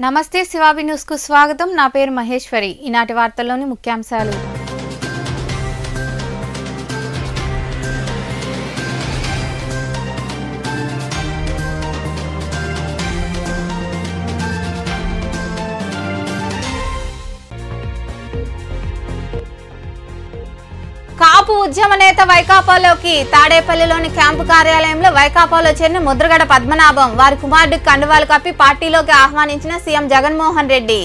నమస్తే శివాబి న్యూస్ కు స్వాగతం. నా పేరు మహేశ్వరి. ఈనాటి వార్తల్లోని ముఖ్యాంశాలు. కాపు ఉద్యమ నేత వైకాపాలోకి తాడేపల్లిలోని క్యాంపు కార్యాలయంలో వైకాపాలో చేరిన ముద్రగడ పద్మనాభం వారి కుమారుడికి కండువాలు కప్పి పార్టీలోకి ఆహ్వానించిన సీఎం జగన్మోహన్ రెడ్డి.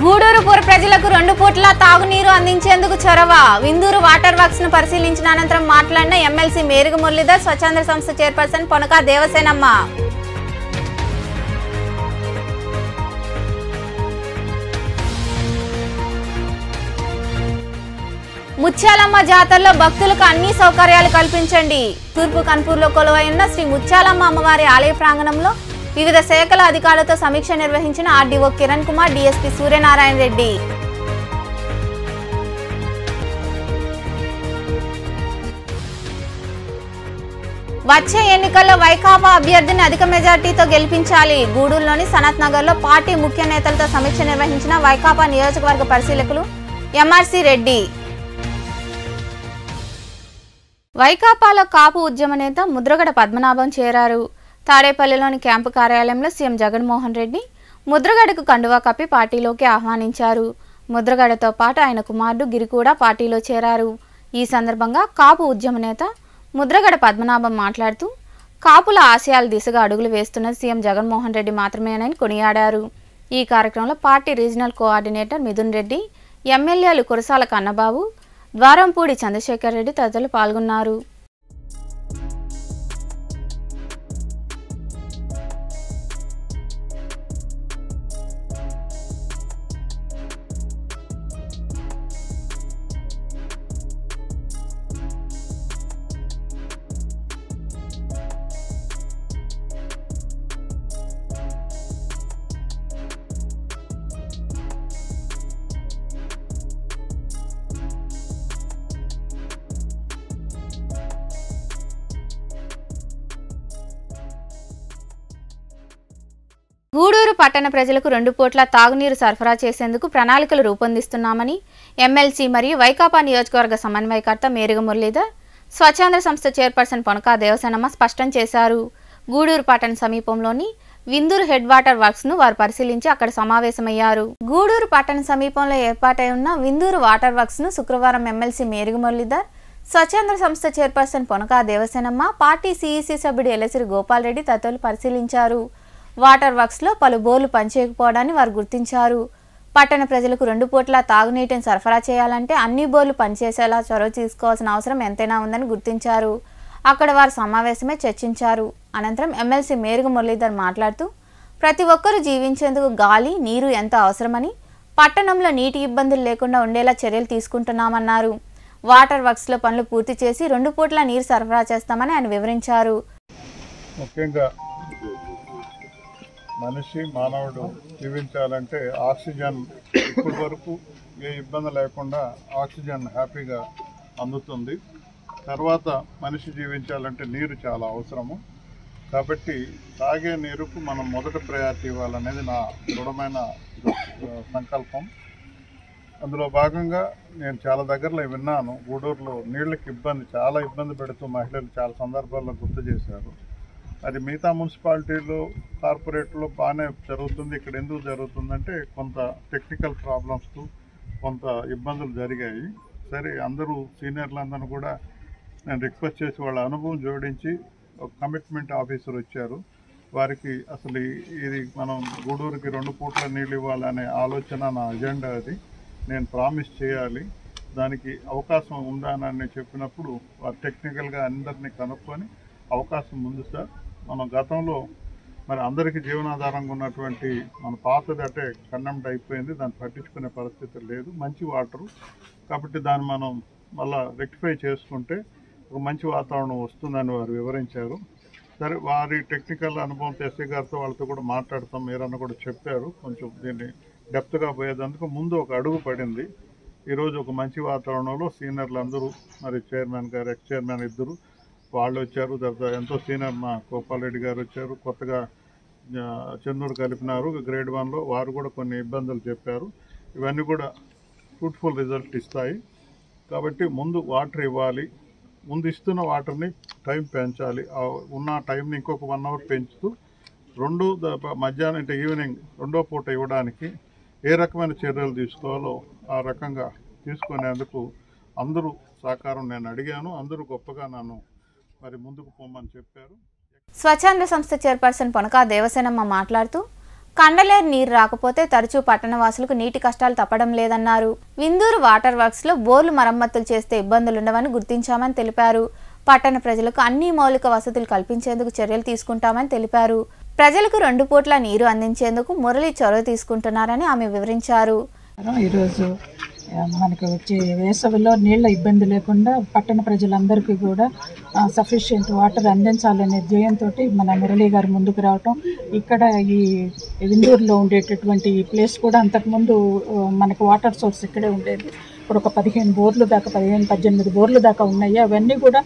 గూడూరు పుర ప్రజలకు 2 పూట్ల తాగునీరు అందించేందుకు చొరవ. విందూరు వాటర్ వర్క్స్ ను పరిశీలించిన అనంతరం మాట్లాడిన ఎమ్మెల్సీ మేరుగు మురళీధర్, స్వచ్ఛంద సంస్థ చైర్పర్సన్ పొనకా దేవసేనమ్మ. ముత్యాలమ్మ జాతరలో భక్తులకు అన్ని సౌకర్యాలు కల్పించండి. తూర్పు కన్పూర్లో కొలువై ఉన్న శ్రీ ముత్యాలమ్మ అమ్మవారి ఆలయ ప్రాంగణంలో వివిధ శాఖల అధికారులతో సమీక్ష నిర్వహించిన ఆర్డీఓ కిరణ్ కుమార్, డీఎస్పీ సూర్యనారాయణ రెడ్డి. వచ్చే ఎన్నికల్లో వైకాపా అభ్యర్థిని అధిక మెజార్టీతో గెలిపించాలి. గూడూరులోని సనత్ నగర్ లో పార్టీ ముఖ్య నేతలతో సమీక్ష నిర్వహించిన వైకాపా నియోజకవర్గ పరిశీలకులు ఎంఆర్సీ రెడ్డి. వైకాపాలో కాపు ఉద్యమ నేత ముద్రగడ పద్మనాభం చేరారు. తాడేపల్లిలోని క్యాంపు కార్యాలయంలో సీఎం జగన్మోహన్ రెడ్డి ముద్రగడకు కండువా కప్పి పార్టీలోకి ఆహ్వానించారు. ముద్రగడతో పాటు ఆయన కుమారుడు గిరి కూడా పార్టీలో చేరారు. ఈ సందర్భంగా కాపు ఉద్యమ నేత ముద్రగడ పద్మనాభం మాట్లాడుతూ కాపుల ఆశయాల దిశగా అడుగులు వేస్తున్న సీఎం జగన్మోహన్ రెడ్డి మాత్రమేనని కొనియాడారు. ఈ కార్యక్రమంలో party regional coordinator Mithun Reddy, ఎమ్మెల్యేలు కురసాల కన్నబాబు, ద్వారంపూడి చంద్రశేఖర్ రెడ్డి తదితరులు పాల్గొన్నారు. గూడూరు పట్టణ ప్రజలకు 2 పూట్ల తాగునీరు సరఫరా చేసేందుకు ప్రణాళికలు రూపొందిస్తున్నామని ఎమ్మెల్సీ మరియు వైకాపా నియోజకవర్గ సమన్వయకర్త మేరుగు మురళీధర్, స్వచ్ఛంద సంస్థ చైర్పర్సన్ పొనకా దేవసేనమ్మ స్పష్టం చేశారు. గూడూరు పట్టణ సమీపంలోని విందూరు హెడ్ వాటర్ వర్క్స్ ను వారు పరిశీలించి అక్కడ సమావేశమయ్యారు. గూడూరు పట్టణ సమీపంలో ఏర్పాటై ఉన్న విందూరు వాటర్ వర్క్స్ ను శుక్రవారం ఎమ్మెల్సీ మేరుగు మురళీధర్, స్వచ్ఛంద సంస్థ chairperson Ponaka Devasenamma, party CEC సభ్యుడు ఎలసిరి గోపాల్ రెడ్డి తదితరులు పరిశీలించారు. వాటర్ వర్క్స్ లో పలు బోర్లు పనిచేయకపోవడాన్ని వారు గుర్తించారు. పట్టణ ప్రజలకు 2 పూట్ల తాగునీటిని సరఫరా చేయాలంటే అన్ని బోర్లు పనిచేసేలా చొరవ తీసుకోవాల్సిన అవసరం ఎంతైనా ఉందని గుర్తించారు. అక్కడ వారు సమావేశమే చర్చించారు. అనంతరం ఎమ్మెల్సీ మేరుగు మురళీధర్ మాట్లాడుతూ ప్రతి ఒక్కరూ జీవించేందుకు గాలి, నీరు ఎంతో అవసరమని, పట్టణంలో నీటి ఇబ్బందులు లేకుండా ఉండేలా చర్యలు తీసుకుంటున్నామన్నారు. వాటర్ వర్క్స్ లో పనులు పూర్తి చేసి 2 పూట్ల నీరు సరఫరా చేస్తామని ఆయన వివరించారు. మనిషి మానవుడు జీవించాలంటే ఆక్సిజన్ ఇప్పటి వరకు ఏ ఇబ్బంది లేకుండా ఆక్సిజన్ హ్యాపీగా అందుతుంది. తర్వాత మనిషి జీవించాలంటే నీరు చాలా అవసరము. కాబట్టి తాగే నీరుకు మనం మొదట ప్రయారిటీ ఇవ్వాలనేది నా దృఢమైన సంకల్పం. అందులో భాగంగా నేను చాలా దగ్గరలో విన్నాను, గూడూరులో నీళ్ళకి చాలా ఇబ్బంది పెడుతూ మహిళలు చాలా సందర్భాల్లో గుర్తు చేశారు. అది మిగతా మున్సిపాలిటీలో, కార్పొరేట్లో బాగానే జరుగుతుంది. ఇక్కడ ఎందుకు జరుగుతుందంటే కొంత టెక్నికల్ ప్రాబ్లమ్స్తో కొంత ఇబ్బందులు జరిగాయి. సరే, అందరూ సీనియర్లందరూ కూడా నేను రిక్వెస్ట్ చేసి వాళ్ళ అనుభవం జోడించి ఒక కమిట్మెంట్ ఆఫీసర్ వచ్చారు. వారికి అసలు ఇది మనం గూడూరుకి 2 పూట్ల నీళ్ళు ఇవ్వాలనే ఆలోచన నా అజెండా. అది నేను ప్రామిస్ చేయాలి. దానికి అవకాశం ఉందానని చెప్పినప్పుడు వారు టెక్నికల్గా అందరినీ కనుక్కొని అవకాశం ఉంది సార్. మనం గతంలో మరి అందరికీ జీవనాధారంగా ఉన్నటువంటి మన పాతది అంటే కన్నెంట్ అయిపోయింది, దాన్ని పట్టించుకునే పరిస్థితి లేదు. మంచి వాటరు కాబట్టి దాన్ని మనం మళ్ళీ రెక్టిఫై చేసుకుంటే ఒక మంచి వాతావరణం వస్తుందని వారు వివరించారు. సరే, వారి టెక్నికల్ అనుభవం ఎస్సీ గారితో వాళ్ళతో కూడా మాట్లాడతాం, మీరన్న కూడా చెప్పారు. కొంచెం దీన్ని డెప్త్గా పోయేందుకు ముందు ఒక అడుగు పడింది. ఈరోజు ఒక మంచి వాతావరణంలో సీనియర్లు అందరూ, మరి చైర్మన్ గారు, ఎక్స్ చైర్మన్ ఇద్దరు వాళ్ళు వచ్చారు. తర్వాత ఎంతో సీనియర్ మా గోపాల్ రెడ్డి గారు వచ్చారు. కొత్తగా చంద్రుడు కలిపినారు గ్రేడ్ 1లో, వారు కూడా కొన్ని ఇబ్బందులు చెప్పారు. ఇవన్నీ కూడా ఫ్రూట్ఫుల్ రిజల్ట్ ఇస్తాయి. కాబట్టి ముందు వాటర్ ఇవ్వాలి, ముందు ఇస్తున్న వాటర్ని టైం పెంచాలి. ఉన్న టైంని ఇంకొక 1 అవర్ పెంచుతూ మధ్యాహ్నం అంటే ఈవినింగ్ 2వ పూట ఇవ్వడానికి ఏ రకమైన చర్యలు తీసుకోవాలో ఆ రకంగా తీసుకునేందుకు అందరూ సహకారం నేను అడిగాను. అందరూ గొప్పగా నన్ను మరి ముందుకు పోమని చెప్పారు. స్వచ్ఛంద సంస్థ చైర్పర్సన్ పొనకా దేవసేనమ్మ మాట్లాడుతూ కండలేరు నీరు రాకపోతే తరచూ పట్టణవాసులకు నీటి కష్టాలు తప్పడం లేదన్నారు. విందూరు వాటర్ వర్క్స్లో బోర్లు మరమ్మతులు చేస్తే ఇబ్బందులుండవని గుర్తించామని తెలిపారు. పట్టణ ప్రజలకు అన్ని మౌలిక వసతులు కల్పించేందుకు చర్యలు తీసుకుంటామని తెలిపారు. ప్రజలకు 2 పూట్ల నీరు అందించేందుకు మురళి చొరవ తీసుకుంటున్నారని ఆమె వివరించారు. ఈరోజు మనకు వచ్చే వేసవిలో నీళ్ళ ఇబ్బంది లేకుండా పట్టణ ప్రజలందరికీ కూడా సఫిషియెంట్ వాటర్ అందించాలనే ధ్యేయంతో మన మురళి గారు ముందుకు రావటం, ఇక్కడ ఈ విందూరులో ఉండేటటువంటి ఈ ప్లేస్ కూడా అంతకుముందు మనకు వాటర్ సోర్స్ ఇక్కడే ఉండేది. ఇప్పుడు ఒక 15 బోర్లు దాకా 18 బోర్లు దాకా ఉన్నాయి. అవన్నీ కూడా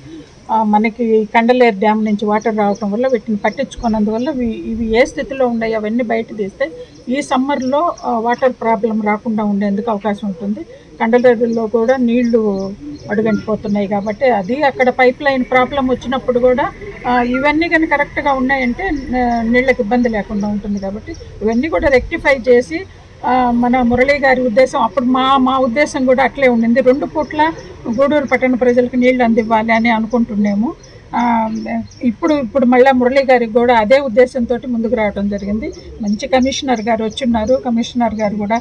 మనకి కండలేరు డ్యామ్ నుంచి వాటర్ రావటం వల్ల వీటిని పట్టించుకున్నందువల్ల ఇవి ఏ స్థితిలో ఉన్నాయి అవన్నీ బయట తీస్తే ఈ సమ్మర్లో వాటర్ ప్రాబ్లం రాకుండా ఉండేందుకు అవకాశం ఉంటుంది. కండలేరులో కూడా నీళ్లు అడుగంటిపోతున్నాయి కాబట్టి అది అక్కడ పైప్ లైన్ ప్రాబ్లం వచ్చినప్పుడు కూడా ఇవన్నీ కానీ కరెక్ట్గా ఉన్నాయంటే నీళ్ళకి ఇబ్బంది లేకుండా ఉంటుంది. కాబట్టి ఇవన్నీ కూడా రెక్టిఫై చేసి మన మురళి గారి ఉద్దేశం, అప్పుడు మా ఉద్దేశం కూడా అట్లే ఉండింది. 2 పూట్ల గూడూరు పట్టణ ప్రజలకు నీళ్లు అందివ్వాలి అని అనుకుంటున్నాము. ఇప్పుడు మళ్ళీ మురళి గారికి కూడా అదే ఉద్దేశంతో ముందుకు రావడం జరిగింది. మంచి కమిషనర్ గారు వచ్చున్నారు. కమిషనర్ గారు కూడా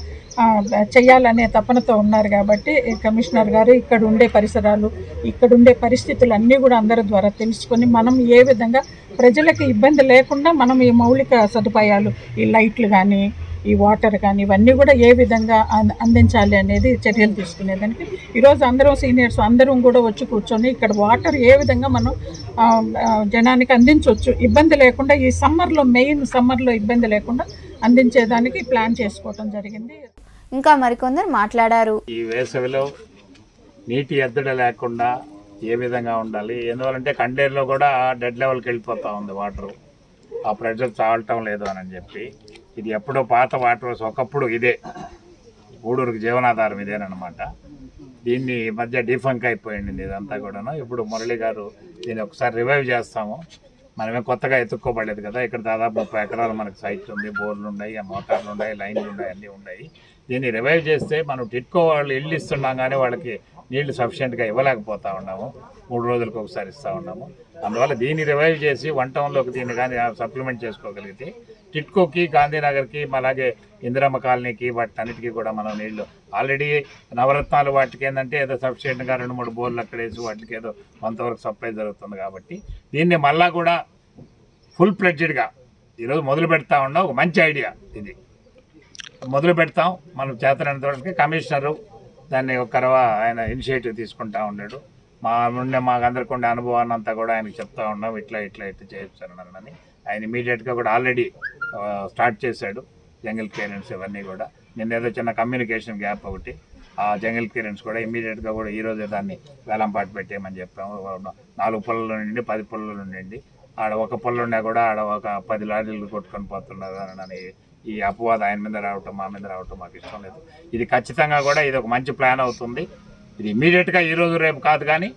చేయాలనే తపనతో ఉన్నారు. కాబట్టి కమిషనర్ గారు ఇక్కడ ఉండే పరిసరాలు, ఇక్కడ ఉండే పరిస్థితులు అన్నీ కూడా అందరి ద్వారా తెలుసుకొని మనం ఏ విధంగా ప్రజలకు ఇబ్బంది లేకుండా మనం ఈ మౌలిక సదుపాయాలు, ఈ లైట్లు కానీ, ఈ వాటర్ కానీ ఇవన్నీ కూడా ఏ విధంగా అందించాలి అనేది చర్యలు తీసుకునేదానికి ఈరోజు అందరం సీనియర్స్ అందరం కూడా వచ్చి కూర్చొని ఇక్కడ వాటర్ ఏ విధంగా మనం జనానికి అందించవచ్చు ఇబ్బంది లేకుండా, ఈ సమ్మర్లో ఇబ్బంది లేకుండా అందించేదానికి ప్లాన్ చేసుకోవడం జరిగింది. ఇంకా మరికొందరు మాట్లాడారు. ఈ వేసవిలో నీటి ఎద్దడి లేకుండా ఏ విధంగా ఉండాలి, ఎందువల్లంటే కండేరులో కూడా డెడ్ లెవెల్కి వెళ్ళిపోతూ ఉంది వాటరు, ఆ ప్రెషర్ చాలటం లేదు అని చెప్పి. ఇది ఎప్పుడో పాత వాటర్, ఒకప్పుడు ఇదే గూడూరుకి జీవనాధారం ఇదేనమాట. దీన్ని మధ్య డిఫంక్ అయిపోయింది ఇదంతా కూడాను. ఇప్పుడు మురళి గారు దీన్ని ఒకసారి రివైవ్ చేస్తాము. మనమే కొత్తగా ఎత్తుక్కోబడలేదు కదా, ఇక్కడ దాదాపు 30 ఎకరాలు మనకు సైట్ ఉంది, బోర్లు ఉన్నాయి, మోటార్లు ఉన్నాయి, లైన్లు ఉన్నాయి, అన్నీ ఉన్నాయి. దీన్ని రివైవ్ చేస్తే మనం టిట్కో వాళ్ళు ఇల్లు ఇస్తున్నాం కానీ వాళ్ళకి నీళ్లు సఫిషియెంట్గా ఇవ్వలేకపోతా ఉన్నాము. 3 రోజులకు ఒకసారి ఇస్తూ ఉన్నాము. అందువల్ల దీన్ని రివైవ్ చేసి 1 టౌన్లోకి దీన్ని కానీ సప్లిమెంట్ చేసుకోగలిగితే టిట్కోకి, గాంధీనగర్కి, అలాగే ఇందిరమ్మ కాలనీకి, వాటన్నిటికీ కూడా మనం నీళ్లు ఆల్రెడీ నవరత్నాలు వాటికి ఏంటంటే ఏదో సఫిషియెంట్గా 2-3 బోర్లు అక్కడ వేసి వాటికి ఏదో కొంతవరకు సప్లై జరుగుతుంది. కాబట్టి దీన్ని మళ్ళా కూడా ఫుల్ ఫ్లెడ్జ్డ్గా ఈరోజు మొదలు పెడతా ఉన్నాం. ఒక మంచి ఐడియా ఇది, మొదలు పెడతాం. మనం చేతనంత వరకు కమిషనరు దాన్ని ఆయన ఇనిషియేటివ్ తీసుకుంటా ఉన్నాడు. మాకందరికి ఉండే అనుభవాన్ని అంతా కూడా ఆయనకు చెప్తా ఉన్నాం, ఇట్లా చేయొచ్చారని. ఆయన ఇమీడియట్గా కూడా ఆల్రెడీ స్టార్ట్ చేశాడు జంగిల్ క్లియరెన్స్ ఇవన్నీ కూడా. నిన్నేదో చిన్న కమ్యూనికేషన్ గ్యాప్ ఒకటి, ఆ జంగిల్ క్లియరెన్స్ కూడా ఇమీడియట్గా కూడా ఈరోజే దాన్ని వేలంపాటు పెట్టేయమని చెప్పాము. 4 పొలాల నుండి 10 పొలాల నుండి ఆడ ఒక పొలంలో కూడా ఆడ ఒక 10 లారీలు కొట్టుకొని పోతున్నారు అని ఈ అపవాదం ఆయన మీద రావటం, మా మీద రావటం మాకు ఇష్టం లేదు. ఇది ఖచ్చితంగా కూడా ఇది ఒక మంచి ప్లాన్ అవుతుంది. ఇది ఇమీడియట్గా ఈరోజు రేపు కాదు కానీ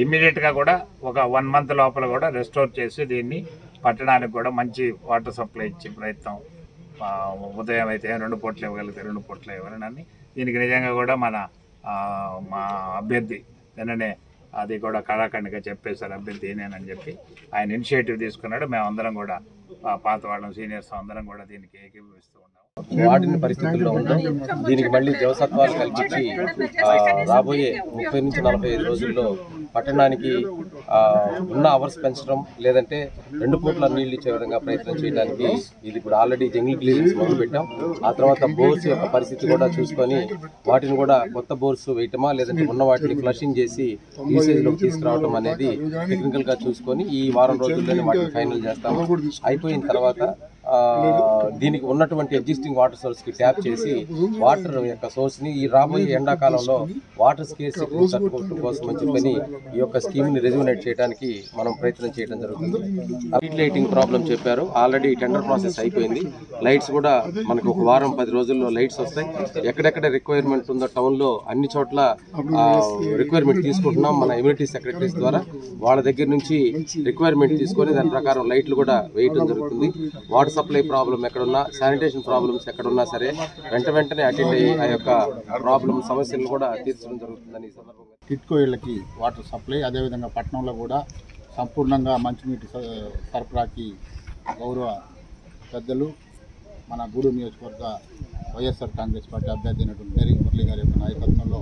ఇమీడియట్గా కూడా ఒక 1 మంత్ లోపల కూడా రెస్టోర్ చేసి దీన్ని పట్టణానికి కూడా మంచి వాటర్ సప్లై ఇచ్చే ప్రయత్నం, ఉదయం అయితే 2 పూటలు ఇవ్వగలిగితే 2 పూటలు ఇవ్వాలని. దీనికి నిజంగా కూడా మా అభ్యర్థి నిన్ననే అది కూడా కళాఖండిగా చెప్పేశారు, అభ్యర్థి నేనని చెప్పి ఆయన ఇనిషియేటివ్ తీసుకున్నాడు. మేమందరం కూడా పాత వాళ్ళం సీనియర్స్ అందరం కూడా దీనికి ఏకీభవిస్తూ ఉన్నాం. వాడిన పరిస్థితుల్లో ఉన్నాం. దీనికి మళ్ళీ జవసత్వాలు కల్పించి రాబోయే 30 నుంచి 45 రోజుల్లో పట్టణానికి ఉన్న అవర్స్ పెంచడం, లేదంటే 2 పూట్ల నీళ్ళు ఇచ్చే విధంగా ప్రయత్నం చేయడానికి ఇది ఇప్పుడు ఆల్రెడీ జంగిల్ క్లియరెన్స్ మొదలుపెట్టాం. ఆ తర్వాత బోర్స్ యొక్క పరిస్థితి కూడా చూసుకొని వాటిని కూడా కొత్త బోర్స్ వేయటమా, లేదంటే ఉన్న వాటిని ఫ్లషింగ్ చేసి యూసేజ్లోకి తీసుకురావడం అనేది టెక్నికల్గా చూసుకొని ఈ వారం రోజుల్లోనే వాటిని ఫైనల్ చేస్తాము. అయిపోయిన తర్వాత దీనికి ఉన్నటువంటి ఎగ్జిస్టింగ్ వాటర్ సోర్స్కి ట్యాప్ చేసి వాటర్ యొక్క సోర్స్ని ఈ రాబోయే ఎండాకాలంలో వాటర్ స్కేర్సిటీ సర్టిఫికేట్ కోసం అని చెప్పని ఈ యొక్క స్కీమ్ని రెజ్యూనేట్ చేయడానికి మనం ప్రయత్నం చేయడం జరుగుతుంది. స్ట్రీట్ లైటింగ్ ప్రాబ్లం చెప్పారు, ఆల్రెడీ టెండర్ ప్రాసెస్ అయిపోయింది. లైట్స్ కూడా మనకు ఒక వారం 10 రోజుల్లో లైట్స్ వస్తాయి. ఎక్కడెక్కడ రిక్వైర్మెంట్ ఉందో టౌన్లో అన్ని చోట్ల రిక్వైర్మెంట్ తీసుకుంటున్నాం. మన ఇమ్యూనిటీ సెక్రటరీస్ ద్వారా వాళ్ళ దగ్గర నుంచి రిక్వైర్మెంట్ తీసుకొని దాని ప్రకారం లైట్లు కూడా వేయటం జరుగుతుంది. వాటర్ సప్లై ప్రాబ్లం ఎక్కడున్నా, శానిటేషన్ ప్రాబ్లమ్స్ ఎక్కడున్నా సరే వెంటనే అటెండ్ అయ్యి ఆ యొక్క ప్రాబ్లమ్ సమస్యలను కూడా తీర్చడం జరుగుతుందని ఈ సందర్భంగా. టిట్కో ఇళ్లకి వాటర్ సప్లై, అదేవిధంగా పట్టణంలో కూడా సంపూర్ణంగా మంచినీటి సరఫరాకి గౌరవ పెద్దలు మన గూడూరు నియోజకవర్గ వైఎస్ఆర్ కాంగ్రెస్ పార్టీ అభ్యర్థి అయినటువంటి మేరిగ మురళి గారి యొక్క నాయకత్వంలో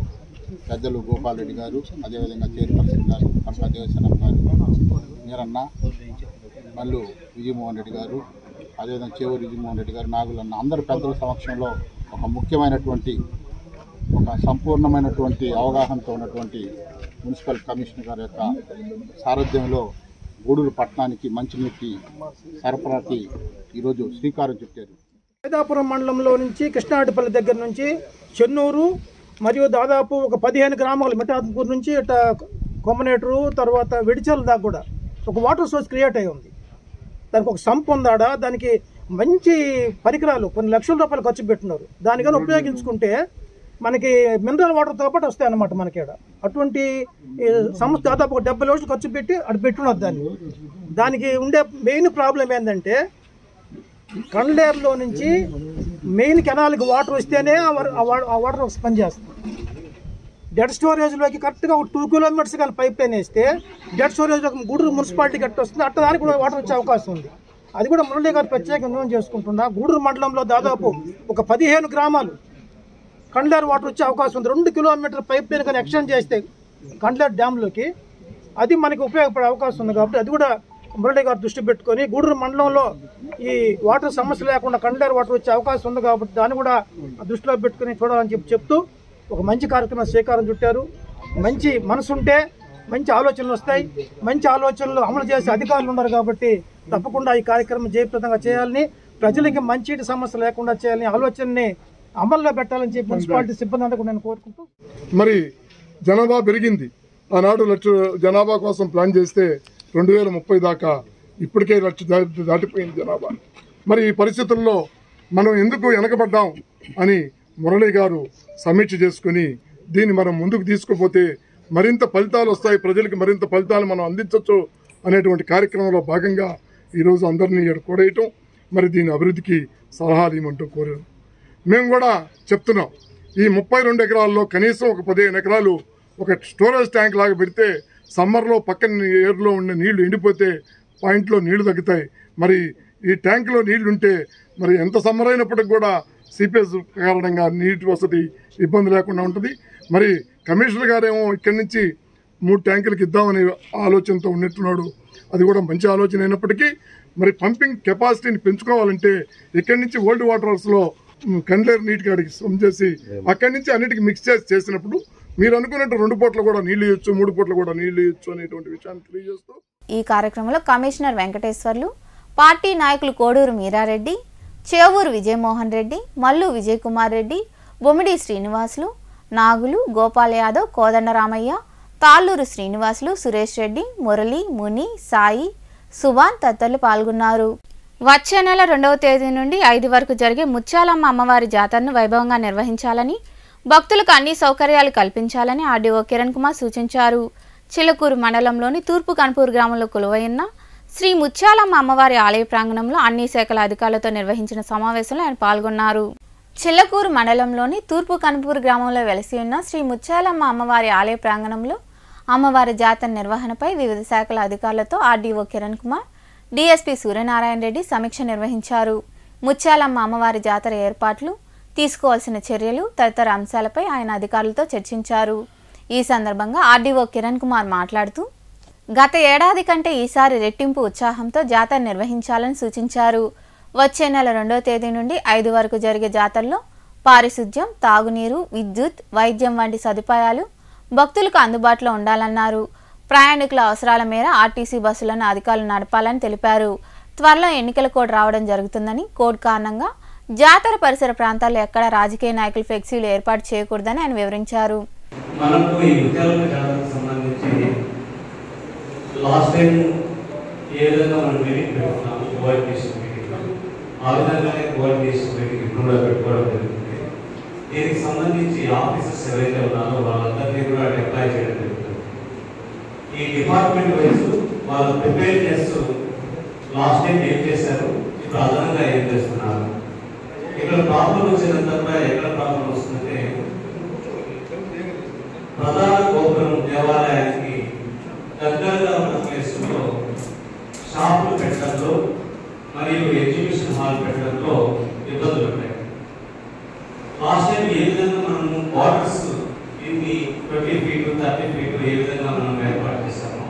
పెద్దలు గోపాల్ రెడ్డి గారు, అదేవిధంగా చైర్పర్సన్ గారు పనకా దేవసేన గారు, మీరన్న, మల్లు విజయమోహన్ రెడ్డి గారు, అదేవిధంగా చేవూరు విజయమోహన్ రెడ్డి గారు, నాగులన్న, అందరు పెద్దల సమక్షంలో ఒక ముఖ్యమైనటువంటి ఒక సంపూర్ణమైనటువంటి అవగాహనతో ఉన్నటువంటి మున్సిపల్ కమిషనర్ గారి యొక్క సారథ్యంలో గూడూరు పట్టణానికి మంచినీటి సరఫరాకి ఈరోజు శ్రీకారం చుట్టారు. వేదాపురం మండలంలో నుంచి కృష్ణాడిపల్లి దగ్గర నుంచి చెన్నూరు మరియు దాదాపు ఒక 15 గ్రామాలు మిఠాత్పూర్ నుంచి ఇట్లా కొమ్మనేటరు తర్వాత విడిచల్ దాకా కూడా ఒక వాటర్ సోర్స్ క్రియేట్ అయి ఉంది. దానికి ఒక సంప్ ఉందాడా, దానికి మంచి పరికరాలు కొన్ని లక్షల రూపాయలు ఖర్చు పెట్టినారు. దానికని ఉపయోగించుకుంటే మనకి మినరల్ వాటర్తో పాటు వస్తాయి అన్నమాట మనకి. అటువంటి సంస్థ దాదాపు ఒక 70 లక్షలు ఖర్చు పెట్టి అటు పెట్టున్నది. దానికి ఉండే మెయిన్ ప్రాబ్లం ఏంటంటే కండ్లేరులో నుంచి మెయిన్ కెనాల్కి వాటర్ వస్తేనే ఆ వాటర్ పనిచేస్తుంది. డెడ్ స్టోరేజ్లోకి కరెక్ట్గా ఒక 2 కిలోమీటర్స్ కానీ పైప్ లైన్ వేస్తే డెడ్ స్టోరేజ్లోకి గూడూరు మున్సిపాలిటీ కట్టి వస్తుంది. అట్లా దానికి కూడా వాటర్ వచ్చే అవకాశం ఉంది. అది కూడా మురళి గారు ప్రత్యేకంగా నిర్ణయం చేసుకుంటున్నా. గూడూరు మండలంలో దాదాపు ఒక 15 గ్రామాలు కండ్లేరు వాటర్ వచ్చే అవకాశం ఉంది. 2 కిలోమీటర్ పైప్ లైన్ కానీ ఎక్స్టెండ్ చేస్తే కండ్లేరు డ్యామ్లోకి అది మనకి ఉపయోగపడే అవకాశం ఉంది. కాబట్టి అది కూడా మురళి గారు దృష్టి పెట్టుకొని గూడూరు మండలంలో ఈ వాటర్ సమస్య లేకుండా కండ్లేరు వాటర్ వచ్చే అవకాశం ఉంది. కాబట్టి దాన్ని కూడా దృష్టిలో పెట్టుకుని చూడాలని చెప్తూ ఒక మంచి కార్యక్రమం శ్రీకారం చుట్టారు. మంచి మనసుంటే మంచి ఆలోచనలు వస్తాయి. మంచి ఆలోచనలు అమలు చేసే అధికారులు ఉన్నారు. కాబట్టి తప్పకుండా ఈ కార్యక్రమం జయప్రదంగా చేయాలని, ప్రజలకి మంచి సమస్య లేకుండా చేయాలని ఆలోచనని అమల్లో పెట్టాలని చెప్పి మున్సిపాలిటీ సిబ్బంది అందరూ నేను కోరుకుంటూ. మరి జనాభా పెరిగింది. ఆనాడు 1 లక్ష జనాభా కోసం ప్లాన్ చేస్తే 2030 దాకా ఇప్పటికే 1 లక్ష దాటిపోయింది జనాభా. మరి ఈ పరిస్థితుల్లో మనం ఎందుకు వెనకబడ్డాం అని మురళి గారు సమీక్ష చేసుకుని దీన్ని మనం ముందుకు తీసుకుపోతే మరింత ఫలితాలు వస్తాయి, ప్రజలకు మరింత ఫలితాలు మనం అందించవచ్చు అనేటువంటి కార్యక్రమంలో భాగంగా ఈరోజు అందరినీ కూడేయటం, మరి దీని అభివృద్ధికి సలహాలు ఇవ్వమంటూ కోరారు. మేము కూడా చెప్తున్నాం, ఈ 32 ఎకరాల్లో కనీసం ఒక 15 ఎకరాలు ఒక స్టోరేజ్ ట్యాంక్ లాగా పెడితే సమ్మర్లో పక్కన ఏరులో ఉండే నీళ్లు ఎండిపోతే పాయింట్లో నీళ్లు తగ్గుతాయి. మరి ఈ ట్యాంకులో నీళ్లు ఉంటే మరి ఎంత సమ్మర్ అయినప్పటికి కూడా సిపిఎస్ కారణంగా నీటి వసతి ఇబ్బంది లేకుండా ఉంటుంది. మరి కమిషనర్ గారేమో ఇక్కడి నుంచి 3 ట్యాంకులకు ఇద్దామనే ఆలోచనతో ఉన్నట్టున్నాడు. అది కూడా మంచి ఆలోచన అయినప్పటికీ మరి పంపింగ్ కెపాసిటీని పెంచుకోవాలంటే ఇక్కడి నుంచి ఓల్డ్ వాటర్స్లో కండ్లేరు నీటి కాడికి స్విమ్ చేసి అక్కడి నుంచి అన్నిటికీ మిక్స్ చేసినప్పుడు మీరు అనుకున్నట్టు 2 పూట్ల కూడా నీళ్లు ఇవ్వచ్చు, 3 పూట్ల కూడా నీళ్లు ఇవ్వచ్చు అనేటువంటి విషయాన్ని తెలియజేస్తూ ఈ కార్యక్రమంలో కమిషనర్ వెంకటేశ్వర్లు, పార్టీ నాయకులు కోడూరు మీరారెడ్డి, చేవూరు విజయమోహన్ రెడ్డి, మల్లు విజయ్ కుమార్ రెడ్డి, బొమ్మిడి శ్రీనివాసులు, నాగులు, గోపాల్ యాదవ్, కోదండరామయ్య, తాళ్ళూరు శ్రీనివాసులు, సురేష్ రెడ్డి, మురళి, ముని, సాయి, సుభాన్ తదితరులు పాల్గొన్నారు. వచ్చే నెల 2వ తేదీ నుండి 5 వరకు జరిగే ముత్యాలమ్మ అమ్మవారి జాతరను వైభవంగా నిర్వహించాలని, భక్తులకు అన్ని సౌకర్యాలు కల్పించాలని ఆర్డీఓ కిరణ్ కుమార్ సూచించారు. చిలకూరు మండలంలోని తూర్పు కన్పూర్ గ్రామంలో కొలువైన శ్రీ ముత్యాలమ్మ అమ్మవారి ఆలయ ప్రాంగణంలో అన్ని శాఖల అధికారులతో నిర్వహించిన సమావేశంలో ఆయన పాల్గొన్నారు. చిలకూరు మండలంలోని తూర్పు కన్పూర్ గ్రామంలో వెలసి ఉన్న శ్రీ ముత్యాలమ్మ అమ్మవారి ఆలయ ప్రాంగణంలో అమ్మవారి జాతర నిర్వహణపై వివిధ శాఖల అధికారులతో ఆర్డీఓ కిరణ్ కుమార్, డీఎస్పీ సూర్యనారాయణ రెడ్డి సమీక్ష నిర్వహించారు. ముత్యాలమ్మ అమ్మవారి జాతర ఏర్పాట్లు, తీసుకోవాల్సిన చర్యలు తదితర అంశాలపై ఆయన అధికారులతో చర్చించారు. ఈ సందర్భంగా ఆర్డీఓ కిరణ్ కుమార్ మాట్లాడుతూ గత ఏడాది కంటే ఈసారి రెట్టింపు ఉత్సాహంతో జాతర నిర్వహించాలని సూచించారు. వచ్చే నెల 2వ తేదీ నుండి 5 వరకు జరిగే జాతరలో పారిశుధ్యం, తాగునీరు, విద్యుత్, వైద్యం వంటి సదుపాయాలు భక్తులకు అందుబాటులో ఉండాలన్నారు. ప్రయాణికుల అవసరాల మేర ఆర్టీసీ బస్సులను అధికారులు నడపాలని తెలిపారు. త్వరలో ఎన్నికల కోడ్ రావడం జరుగుతుందని, కోడ్ కారణంగా జాతర పరిసర ప్రాంతాల్లో ఎక్కడ రాజకీయ నాయకులు ఫ్లెక్సీలు ఏర్పాటు చేయకూడదని ఆయన వివరించారు. మనకు ఈ ముత్యాలమ్మ జాతరకు సంబంధించి లాస్ట్ టైం ఏ విధంగా మనం మీటింగ్ పెట్టుకున్నాము, కోఆర్డినేషన్ మీటింగ్, ఆ విధంగానే కోఆర్డినేషన్ మీటింగ్ ఇప్పుడు కూడా పెట్టుకోవడం జరుగుతుంది. దీనికి సంబంధించి ఆఫీసర్స్ ఎవరైతే ఉన్నారో వాళ్ళందరినీ కూడా అప్లై చేయడం జరుగుతుంది. ఈ డిపార్ట్మెంట్ వైజ్ వాళ్ళ ప్రిపేర్నెస్ లాస్ట్ టైం ఏం చేశారు, ఇప్పుడు అదనంగా ఏం చేస్తున్నారు, ఇక్కడ ప్రాబ్లం వచ్చినంత ఎక్కడ ప్రాబ్లం వస్తుందంటే ప్రధాన గోపురం దేవాలయానికి దగ్గరగా ఉన్న ప్లేస్లో షాపులు పెట్టడంలో మరియు ఎగ్జిబిషన్ హాల్ పెట్టడంలో ఇబ్బందులు ఉంటాయి. లాస్ట్ టైం ఏ విధంగా మనము క్వార్టర్స్ ఇన్ని 20 feet 30 feet ఏ విధంగా మనం ఏర్పాటు చేస్తామో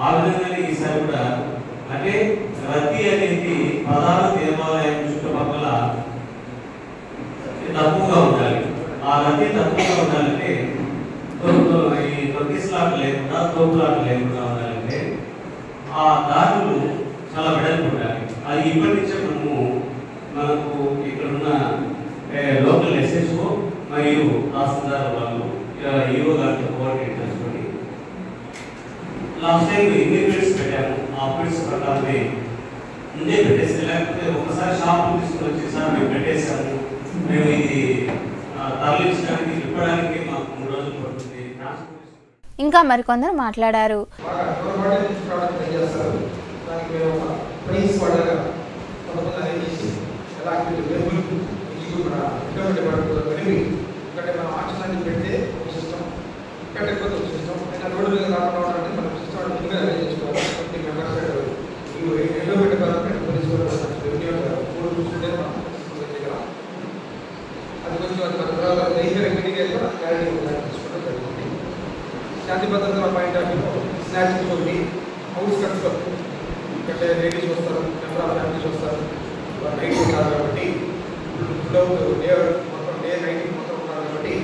ఆ విధంగానే ఈసారి కూడా అంటే రద్దీ అనేది ప్రధాన దేవాలయం చుట్టుపక్కల తక్కువగా ఉండాలి. ఆ రద్దీ తక్కువగా ఉండాలంటే ఈ తొక్కిసలాట లేకుండా తోపులాట లేకుండా ఉండాలంటే ఆ దారులు చాలా వెడల్పు ఉండాలి. అది ఇప్పటి నుంచే మనకు ఇక్కడున్న లోకల్ ఎస్ఎస్ఓ మరియు తహసీల్దార్ వాళ్ళు ఈఓ గారితో కోఆర్డినేట్ చేసుకొని లాస్ట్ టైం ఎన్ని బిడ్స్ పెట్టాము ఆ బిడ్స్ ప్రకారమే ముందే పెట్టేసి, లేకపోతే ఒకసారి షాపులు తీసుకుని వచ్చేసారి మేము పెట్టేసాము, మేము ఇది తరలించడానికి తిప్పడానికి మాకు 3 రోజులు పడుతుంది. ఇంకా మరికొందరు మాట్లాడారు. శాంతి భద్రతల పాయింట్ ఆఫ్ వ్యూ స్నాచింగ్ ఒకటి, అవుట్స్కట్స్లో అంటే లేడీస్ వస్తారు, మెంబర్ ఆఫ్ ఫ్యామిలీస్ వస్తారు, నైట్ ఉంటారు కాబట్టి డే మొత్తం డే నైట్ మొత్తం ఉన్నారు కాబట్టి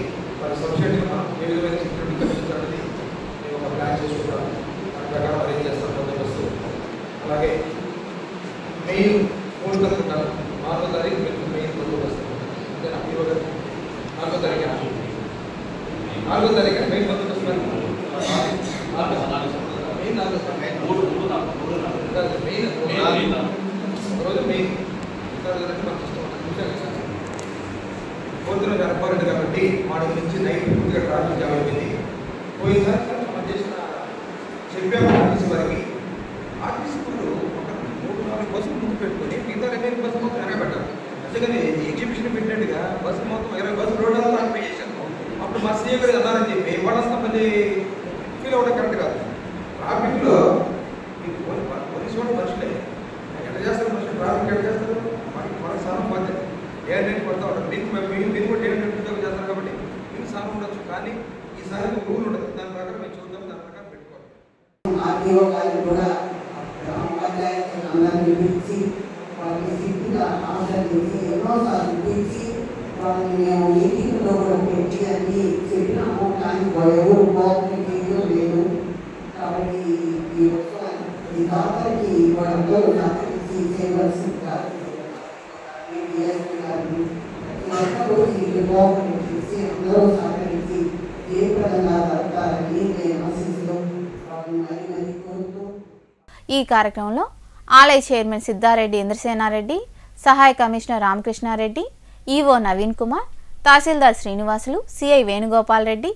వారి సబ్సిడీగా మనం ఏ విధమైన సెక్యూరిటీ కల్పించాలని మేము ఒక ప్లాన్ చేసుకుంటాం. దాని ప్రకారం అరేంజ్ చేస్తాం బందోబస్తు. అలాగే మెయిన్ 4 ఉంటారు, 4వ తారీఖు మెయిన్ బందోబస్తు. 4వ తారీఖు మెయిన్ బందోబస్తు పొద్దున జరపాలంటే కాబట్టి వాడి నుంచి నైట్ పూర్తిగా ట్రాఫిక్ జామ్ అయిపోయింది. పోయినసారి మనం చేసిన చెప్పాము ఆర్టీసీ వారికి, ఆర్టీసీ వాళ్ళు ఒక 3-4 బస్సులు ముందు పెట్టుకొని మిగతా 20 బస్సులు మొత్తం వెనకబెట్టారు. అందుకని ఎగ్జిబిషన్ పెట్టినట్టుగా బస్సు మొత్తం 20 బస్సులు రోడ్ అంతా ఆక్యుపై చేశాను. అప్పుడు మా సీఏ గారు అన్నారని చెప్పి వాళ్ళంతా మళ్ళీ ఫీల్ అవ్వడం కరెక్ట్ కాదు. ట్రాఫిక్లో పోలీసు వాళ్ళు మనుషులే ఎట్లా చేస్తారు, మనుషులు ట్రాఫిక్ ఎట్లా చేస్తారు, మనకు సారం బాధ్యత. ఏడెంట్ పడుతూ ఉంటారు, మీరు కూడా ఏడెంట్ ఉద్యోగం చేస్తారు కాబట్టి మీకు సారం ఉండొచ్చు, కానీ ఈసారి ఒక రూల్ ఉండదు. దాని ప్రకారం మేము చూద్దాం, దాని ప్రకారం పెట్టుకోవాలి. మీటింగ్లో కూడా పెట్టి అన్ని చెప్పినాము, కానీ ఎవరు కోఆపరేటివ్లో లేదు. కాబట్టి ఈ దాతకి వాళ్ళందరూ సహకరించి చేయవలసిందిగా అందరూ ఈ కోఆపరేట్ చేసి అందరూ సహకరించి జయప్రదంగా జరపాలని నేను ఆశిస్తూ మరి మరి కోరుతూ ఈ కార్యక్రమంలో ఆలయ చైర్మన్ సిద్ధారెడ్డి ఇంద్రసేనారెడ్డి, సహాయ కమిషనర్ రామకృష్ణారెడ్డి, ఈవో నవీన్ కుమార్, తహసీల్దార్ శ్రీనివాసులు, సిఐ వేణుగోపాల్ రెడ్డి,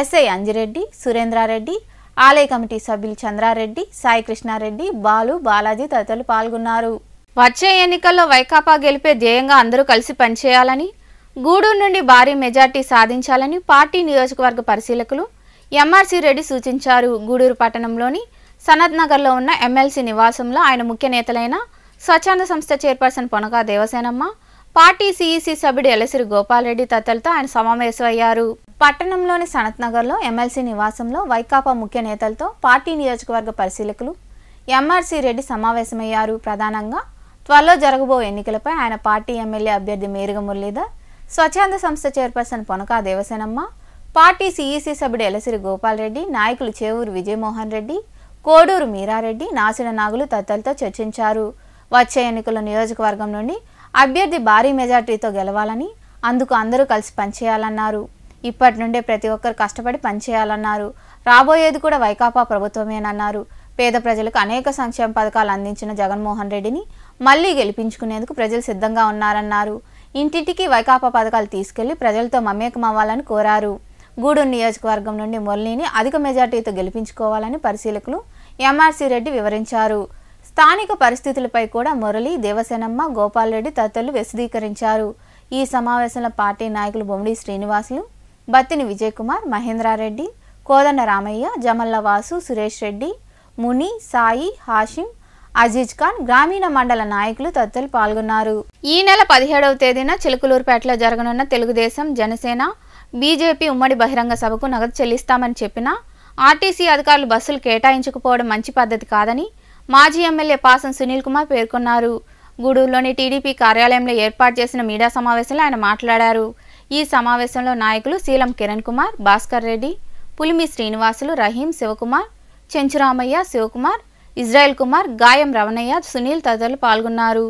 ఎస్ఐ అంజిరెడ్డి, సురేంద్రారెడ్డి, ఆలయ కమిటీ సభ్యులు చంద్రారెడ్డి, సాయి కృష్ణారెడ్డి, బాలు, బాలాజీ తదితరులు పాల్గొన్నారు. వచ్చే ఎన్నికల్లో వైకాపా గెలిపే ధ్యేయంగా అందరూ కలిసి పనిచేయాలని, గూడూరు నుండి భారీ మెజార్టీ సాధించాలని పార్టీ నియోజకవర్గ పరిశీలకులు ఎంఆర్సీ రెడ్డి సూచించారు. గూడూరు పట్టణంలోని సనత్ నగర్లో ఉన్న ఎమ్మెల్సీ నివాసంలో ఆయన ముఖ్య నేతలైన స్వచ్ఛంద సంస్థ chairperson Ponaka Devasenamma, party CEC సభ్యుడు ఎలసిరి గోపాల్రెడ్డి తదితరులతో ఆయన సమావేశమయ్యారు. పట్టణంలోని సనత్ నగర్లో ఎమ్మెల్సీ నివాసంలో వైకాపా ముఖ్య నేతలతో పార్టీ నియోజకవర్గ పరిశీలకులు ఎంఆర్సీ రెడ్డి సమావేశమయ్యారు. ప్రధానంగా త్వరలో జరగబో ఎన్నికలపై ఆయన పార్టీ ఎమ్మెల్యే అభ్యర్థి మేరుగ మురళీధర్, స్వచ్ఛంద సంస్థ chairperson Ponaka Devasenamma, party CEC సభ్యుడు ఎలసిరి గోపాల్రెడ్డి, నాయకులు చేవూరు విజయమోహన్ రెడ్డి, కోడూరు మీరారెడ్డి, నాసిన నాగులు తదితరులతో చర్చించారు. వచ్చే ఎన్నికల నియోజకవర్గం నుండి అభ్యర్థి భారీ మెజార్టీతో గెలవాలని, అందుకు అందరూ కలిసి పనిచేయాలన్నారు. ఇప్పటి నుండే ప్రతి ఒక్కరు కష్టపడి పనిచేయాలన్నారు. రాబోయేది కూడా వైకాపా ప్రభుత్వమేనన్నారు. పేద ప్రజలకు అనేక సంక్షేమ పథకాలు అందించిన జగన్మోహన్ రెడ్డిని మళ్లీ గెలిపించుకునేందుకు ప్రజలు సిద్ధంగా ఉన్నారన్నారు. ఇంటింటికి వైకాపా పథకాలు తీసుకెళ్లి ప్రజలతో మమేకమవ్వాలని కోరారు. గూడూరు నియోజకవర్గం నుండి మురళిని అధిక మెజార్టీతో గెలిపించుకోవాలని పరిశీలకులు ఎంఆర్సీ రెడ్డి వివరించారు. స్థానిక పరిస్థితులపై కూడా మురళి, దేవసేనమ్మ, గోపాల్ రెడ్డి తదితరులు విశదీకరించారు. ఈ సమావేశంలో పార్టీ నాయకులు బొమ్మిడి శ్రీనివాసులు, బత్తిని విజయ్ కుమార్, మహేంద్రారెడ్డి, కోదండ రామయ్య, జమల్ల వాసు, సురేష్ రెడ్డి, ముని, సాయి, హాషిం, అజీజ్ ఖాన్, గ్రామీణ మండల నాయకులు తదితరులు పాల్గొన్నారు. ఈ నెల 17వ తేదీన చిలుకలూరుపేటలో జరగనున్న తెలుగుదేశం, జనసేన, బీజేపీ ఉమ్మడి బహిరంగ సభకు నగదు చెల్లిస్తామని చెప్పినా ఆర్టీసీ అధికారులు బస్సులు కేటాయించకపోవడం మంచి పద్ధతి కాదని మాజీ ఎమ్మెల్యే పాసం సునీల్ కుమార్ పేర్కొన్నారు. గూడూరులోని టీడీపీ కార్యాలయంలో ఏర్పాటు చేసిన మీడియా సమావేశంలో ఆయన మాట్లాడారు. ఈ సమావేశంలో నాయకులు శీలం కిరణ్ కుమార్, భాస్కర్ రెడ్డి, పులిమి శ్రీనివాసులు, రహీం, శివకుమార్, చెంచురామయ్య, శివకుమార్, ఇజ్రాయెల్ కుమార్, గాయం రవణయ్య, సునీల్ తదితరులు పాల్గొన్నారు.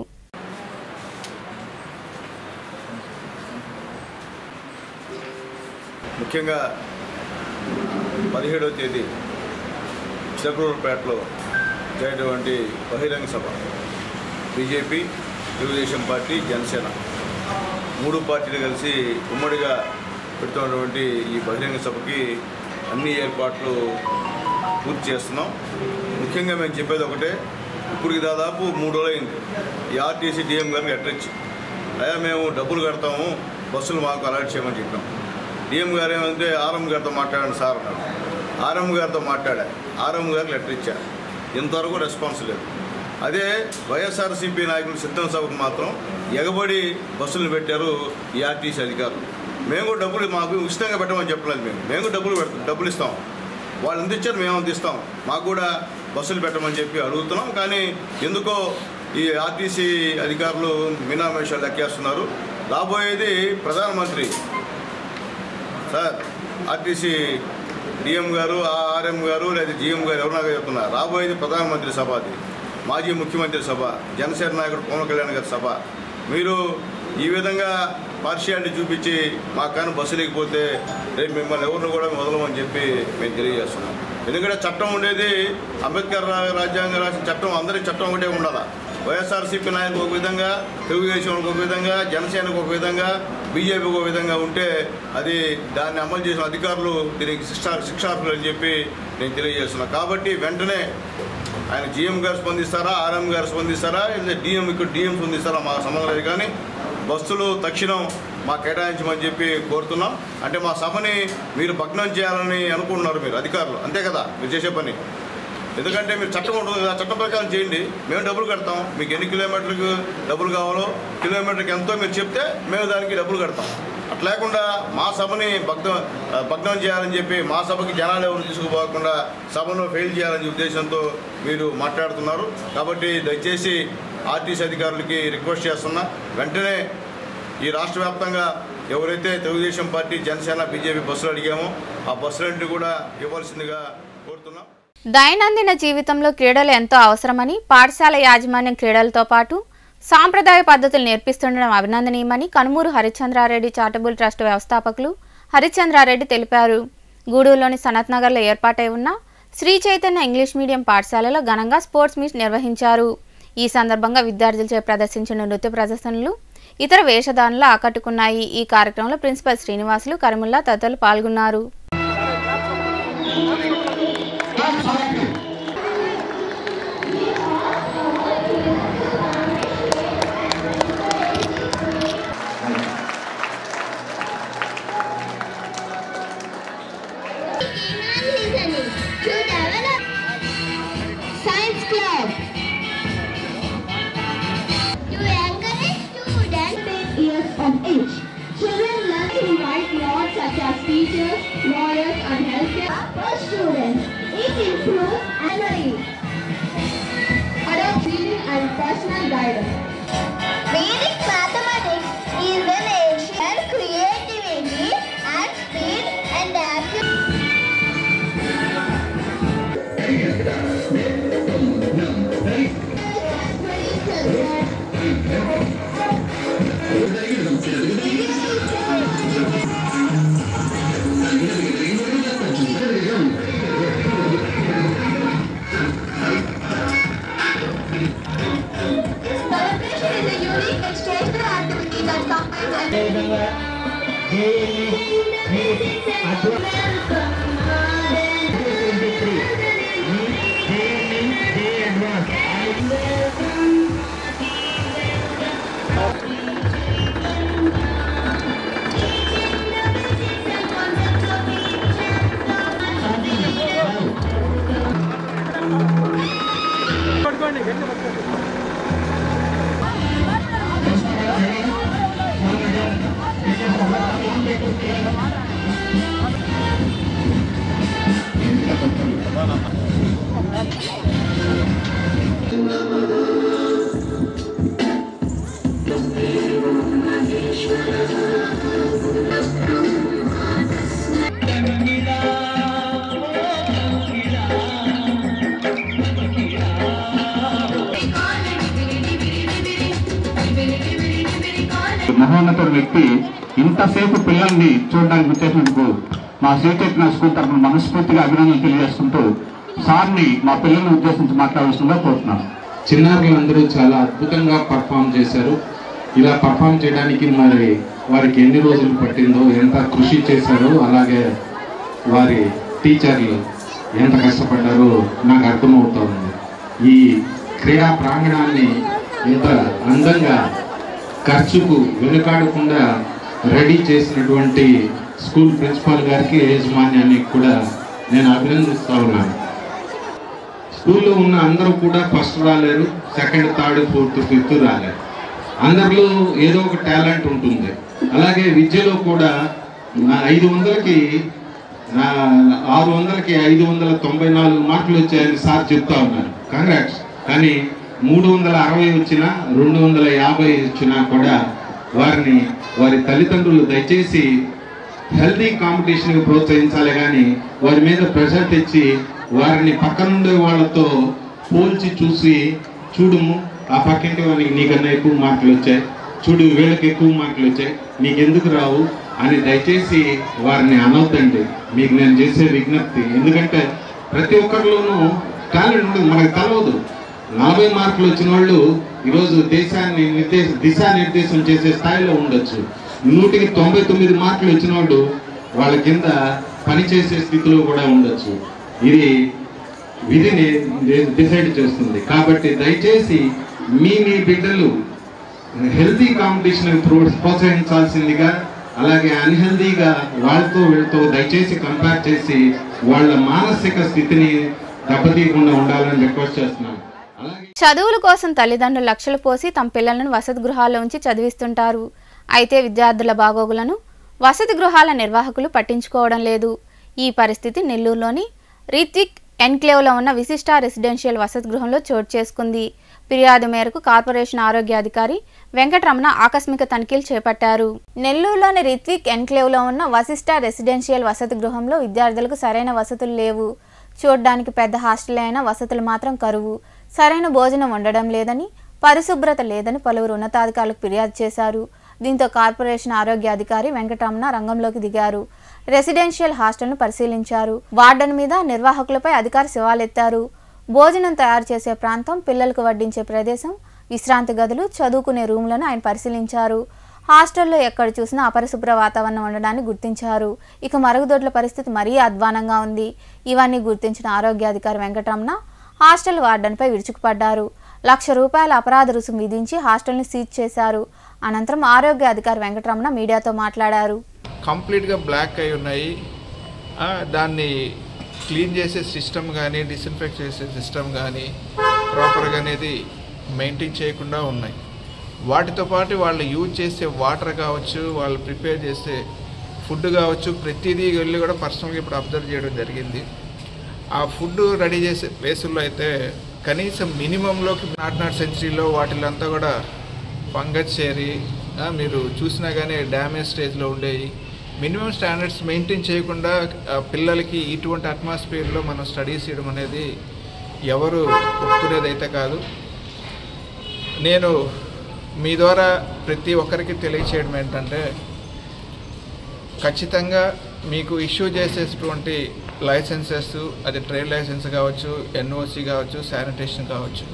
ముఖ్యంగా 17వ తేదీ చిలకలూరుపేటలో జరిగినటువంటి బహిరంగ సభ బీజేపీ, తెలుగుదేశం పార్టీ, జనసేన 3 పార్టీలు కలిసి ఉమ్మడిగా పెడుతున్నటువంటి ఈ బహిరంగ సభకి అన్ని ఏర్పాట్లు పూర్తి చేస్తున్నాం. ముఖ్యంగా మేము చెప్పేది ఒకటే, ఇప్పటికి దాదాపు 3 రోజులు అయింది ఈ ఆర్టీసీ డిఎం గారికి లెటర్ ఇచ్చి, అయ్యా మేము డబ్బులు కడతాము, బస్సులు మాకు అలాట్ చేయమని చెప్పాం. డిఎం గారు ఏమంటే ఆర్ఎం గారితో మాట్లాడండి సార్ అన్నారు. ఆర్ఎం గారితో మాట్లాడా, ఆర్ఎం గారికి లెటర్ ఇచ్చా, ఇంతవరకు రెస్పాన్స్ లేదు. అదే వైఎస్ఆర్సీపీ నాయకులు సిద్ధం సభకు మాత్రం ఎగబడి బస్సులు పెట్టారు ఈ ఆర్టీసీ అధికారులు. మేము కూడా డబ్బులు మాకు ఉచితంగా పెట్టమని చెప్పలేదు. మేము కూడా డబ్బులు ఇస్తాం, వాళ్ళు ఎంత ఇచ్చారు మేము అంత ఇస్తాం, మాకు కూడా బస్సులు పెట్టమని చెప్పి అడుగుతున్నాం. కానీ ఎందుకో ఈ ఆర్టీసీ అధికారులు మీనామేషాలు లెక్కేస్తున్నారు. రాబోయేది ప్రధానమంత్రి సార్, ఆర్టీసీ డిఎం గారు, ఆర్ఎం గారు లేదా జిఎం గారు ఎవరినాగా చెప్తున్నారు. రాబోయేది ప్రధానమంత్రి సభ, అది మాజీ ముఖ్యమంత్రి సభ, జనసేన నాయకుడు పవన్ కళ్యాణ్ గారి సభ. మీరు ఈ విధంగా పార్షియాలిటీ చూపించి మాకు కానీ బస్సు లేకపోతే రేపు మిమ్మల్ని ఎవరిని కూడా వదలమని చెప్పి మేము తెలియజేస్తున్నాం. ఎందుకంటే చట్టం ఉండేది అంబేద్కర్ రాజ్యాంగం రాసిన చట్టం, అందరికీ చట్టం ఒకటే ఉండాలి. వైఎస్ఆర్సీపీ నాయకులకు ఒక విధంగా, తెలుగుదేశంకి ఒక విధంగా, జనసేనకు ఒక విధంగా, బీజేపీకి ఒక విధంగా ఉంటే అది దాన్ని అమలు చేసిన అధికారులు దీనికి శిక్షార్హులు అని చెప్పి నేను తెలియజేస్తున్నాను. కాబట్టి వెంటనే ఆయన జీఎం గారు స్పందిస్తారా, ఆర్ఎం గారు స్పందిస్తారా, లేదా డిఎం స్పందిస్తారా మాకు సంబంధం లేదు. కానీ బస్సులు తక్షణం మాకు కేటాయించమని చెప్పి కోరుతున్నాం. అంటే మా సభని మీరు భగ్నం చేయాలని అనుకుంటున్నారు మీరు అధికారులు, అంతే కదా మీరు చేసే పని. ఎందుకంటే మీరు చట్టం ఉంటుంది కదా, చట్టం ప్రకారం చేయండి, మేము డబ్బులు కడతాం. మీకు ఎన్ని కిలోమీటర్లకు డబ్బులు కావాలో, కిలోమీటర్కి ఎంతో మీరు చెప్తే మేము దానికి డబ్బులు కడతాం. అట్లా లేకుండా మా సభని భగ్నం చేయాలని చెప్పి, మా సభకి జనాలు ఎవరు తీసుకుపోకుండా సభను ఫెయిల్ చేయాలనే ఉద్దేశంతో మీరు మాట్లాడుతున్నారు. కాబట్టి దయచేసి ఆర్టీసీ అధికారులకి రిక్వెస్ట్ చేస్తున్నా, వెంటనే ఈ రాష్ట్ర వ్యాప్తంగా ఎవరైతే తెలుగుదేశం పార్టీ, జనసేన, బీజేపీ బస్సులు అడిగామో ఆ బస్సులన్నింటినీ కూడా ఇవ్వాల్సిందిగా కోరుతున్నాం. దైనందిన జీవితంలో క్రీడలు ఎంతో అవసరమని, పాఠశాల యాజమాన్యం క్రీడలతో పాటు సాంప్రదాయ పద్ధతులు నేర్పిస్తుండడం అభినందనీయమని కనుమూరు హరిశ్చంద్రారెడ్డి చారిటబుల్ ట్రస్ట్ వ్యవస్థాపకులు హరిశ్చంద్రారెడ్డి తెలిపారు. గూడూరులోని సనత్ నగర్లో ఏర్పాటై ఉన్న శ్రీ చైతన్య ఇంగ్లీష్ మీడియం పాఠశాలలో ఘనంగా స్పోర్ట్స్ మీట్ నిర్వహించారు. ఈ సందర్భంగా విద్యార్థులచే ప్రదర్శించిన నృత్య ప్రదర్శనలు, ఇతర వేషధారణలు ఆకట్టుకున్నాయి. ఈ కార్యక్రమంలో ప్రిన్సిపల్ శ్రీనివాసులు, కరిముల్లా తదితరులు పాల్గొన్నారు. Science Club to encourage students 8 years of age. Children learn to write words such as teachers, lawyers, and healthcare. For students, it improves memory, adult feeling, and personal guidance. Vedic mathematics is an ancient creativity and speed and accuracy. మహోన్నత వ్యక్తి ఇంతసేపు పిల్లల్ని చూడడానికి వచ్చేసినందుకు మా Sri Chaitanya school తరఫున మనస్ఫూర్తిగా అభినందనలు తెలియజేసుకుంటూ సార్ని మా పిల్లల్ని ఉద్దేశించి మాట్లాడాల్సిందిగా కోరుతున్నాను. చిన్నారులందరూ చాలా అద్భుతంగా పర్ఫామ్ చేశారు. ఇలా పర్ఫామ్ చేయడానికి మరి వారికి ఎన్ని రోజులు పట్టిందో, ఎంత కృషి చేశారో, అలాగే వారి టీచర్లు ఎంత కష్టపడ్డారో నాకు అర్థమవుతోంది. ఈ క్రీడా ప్రాంగణాన్ని ఇంత అందంగా ఖర్చుకు వెనుకాడకుండా రెడీ చేసినటువంటి స్కూల్ ప్రిన్సిపాల్ గారికి, యాజమాన్యానికి కూడా నేను అభినందిస్తూ ఉన్నాను. స్కూల్లో ఉన్న అందరూ కూడా ఫస్ట్ రాలేరు, సెకండ్, థర్డ్, ఫోర్త్, ఫిఫ్త్ రాలేరు. అందరిలో ఏదో ఒక టాలెంట్ ఉంటుంది. అలాగే విద్యలో కూడా 500కి 594 మార్కులు వచ్చాయని సార్ చెప్తా ఉన్నారు. కంగ్రాట్స్. కానీ 360 వచ్చినా 250 వచ్చినా కూడా వారిని వారి తల్లిదండ్రులు దయచేసి హెల్తీ కాంపిటీషన్కి ప్రోత్సహించాలి, కానీ వారి మీద ప్రెషర్ తెచ్చి వారిని పక్కనుండే వాళ్ళతో పోల్చి చూసి, చూడుము ఆ పక్కింటి వానికి నీకన్నా ఎక్కువ మార్కులు వచ్చాయి, చూడు వీళ్ళకి ఎక్కువ మార్కులు వచ్చాయి, నీకెందుకు రావు అని దయచేసి వారిని అనవద్దండి. మీకు నేను చేసే విజ్ఞప్తి. ఎందుకంటే ప్రతి ఒక్కరిలోనూ టాలెంట్ ఉండదు, మనకు తెలవదు. 40 మార్కులు వచ్చిన వాళ్ళు ఈరోజు దేశాన్ని దిశానిర్దేశం చేసే స్థాయిలో ఉండొచ్చు. 100కి 99 మార్కులు వచ్చిన వాళ్ళు వాళ్ళ కింద పనిచేసే స్థితిలో కూడా ఉండొచ్చు. ఇది విధిని డిసైడ్ చేస్తుంది. కాబట్టి దయచేసి మీ బిడ్డలు హెల్తీ కాంపిటీషన్ ప్రోత్సహించాల్సిందిగా, అలాగే అన్హెల్దీగా వాళ్ళతో వీళ్ళతో దయచేసి కంపేర్ చేసి వాళ్ళ మానసిక స్థితిని దెబ్బతీయకుండా ఉండాలని రిక్వెస్ట్ చేస్తున్నాను. చదువుల కోసం తల్లిదండ్రులు లక్షలు పోసి తమ పిల్లలను వసతి గృహాల్లో ఉంచి చదివిస్తుంటారు. అయితే విద్యార్థుల బాగోగులను వసతి గృహాల నిర్వాహకులు పట్టించుకోవడం లేదు. ఈ పరిస్థితి నెల్లూరులోని రిత్విక్ ఎన్క్లేవ్లో ఉన్న విశిష్ట రెసిడెన్షియల్ వసతి గృహంలో చోటు చేసుకుంది. ఫిర్యాదు మేరకు కార్పొరేషన్ ఆరోగ్యాధికారి వెంకటరమణ ఆకస్మిక తనిఖీలు చేపట్టారు. నెల్లూరులోని రిత్విక్ ఎన్క్లేవ్లో ఉన్న వశిష్ట రెసిడెన్షియల్ వసతి గృహంలో విద్యార్థులకు సరైన వసతులు లేవు. చూడ్డానికి పెద్ద హాస్టల్ అయినా వసతులు మాత్రం కరువు. సరైన భోజనం వండడం లేదని, పరిశుభ్రత లేదని పలువురు ఉన్నతాధికారులకు ఫిర్యాదు చేశారు. దీంతో కార్పొరేషన్ ఆరోగ్యాధికారి వెంకటరమణ రంగంలోకి దిగారు. రెసిడెన్షియల్ హాస్టల్ను పరిశీలించారు. వార్డెన్ మీద నిర్వాహకులపై అధికారి సవాలెత్తారు. భోజనం తయారు చేసే ప్రాంతం, పిల్లలకు వడ్డించే ప్రదేశం, విశ్రాంతి గదులు, చదువుకునే రూమ్లను ఆయన పరిశీలించారు. హాస్టల్లో ఎక్కడ చూసినా అపరిశుభ్ర వాతావరణం ఉండడాన్ని గుర్తించారు. ఇక మరుగుదొడ్ల పరిస్థితి మరీ అధ్వానంగా ఉంది. ఇవన్నీ గుర్తించిన ఆరోగ్యాధికారి వెంకటరమణ హాస్టల్ వార్డెన్పై విరుచుకుపడ్డారు. ₹1,00,000 అపరాధ రుసుము విధించి హాస్టల్ని సీజ్ చేశారు. అనంతరం ఆరోగ్య అధికారి వెంకటరమణ మీడియాతో మాట్లాడారు. కంప్లీట్గా బ్లాక్ అయి ఉన్నాయి. దాన్ని క్లీన్ చేసే సిస్టమ్ కానీ, డిస్ఇన్ఫెక్ట్ చేసే సిస్టమ్ కానీ ప్రాపర్గా అనేది మెయింటైన్ చేయకుండా ఉన్నాయి. వాటితో పాటు వాళ్ళు యూజ్ చేసే వాటర్ కావచ్చు, వాళ్ళు ప్రిపేర్ చేసే ఫుడ్ కావచ్చు, ప్రతిదీ వెళ్ళి కూడా పర్సనల్గా ఇప్పుడు అబ్జర్వ్ చేయడం జరిగింది. ఆ ఫుడ్ రెడీ చేసే ప్లేసుల్లో అయితే కనీసం మినిమంలోకి నాట్ సెంచరీలో వాటిలంతా కూడా ఫంగస్ చేరి మీరు చూసినా కానీ డ్యామేజ్ స్టేజ్లో ఉండేవి. మినిమం స్టాండర్డ్స్ మెయింటైన్ చేయకుండా పిల్లలకి ఇటువంటి అట్మాస్ఫియర్లో మనం స్టడీస్ చేయడం అనేది ఎవరు ఒప్పుకునేదైతే కాదు. నేను మీ ద్వారా ప్రతి ఒక్కరికి తెలియచేయడం ఏంటంటే, ఖచ్చితంగా మీకు ఇష్యూ చేసేటువంటి లైసెన్సెస్, అది ట్రేడ్ లైసెన్స్ కావచ్చు, ఎన్ఓసి కావచ్చు, శానిటేషన్ కావచ్చు,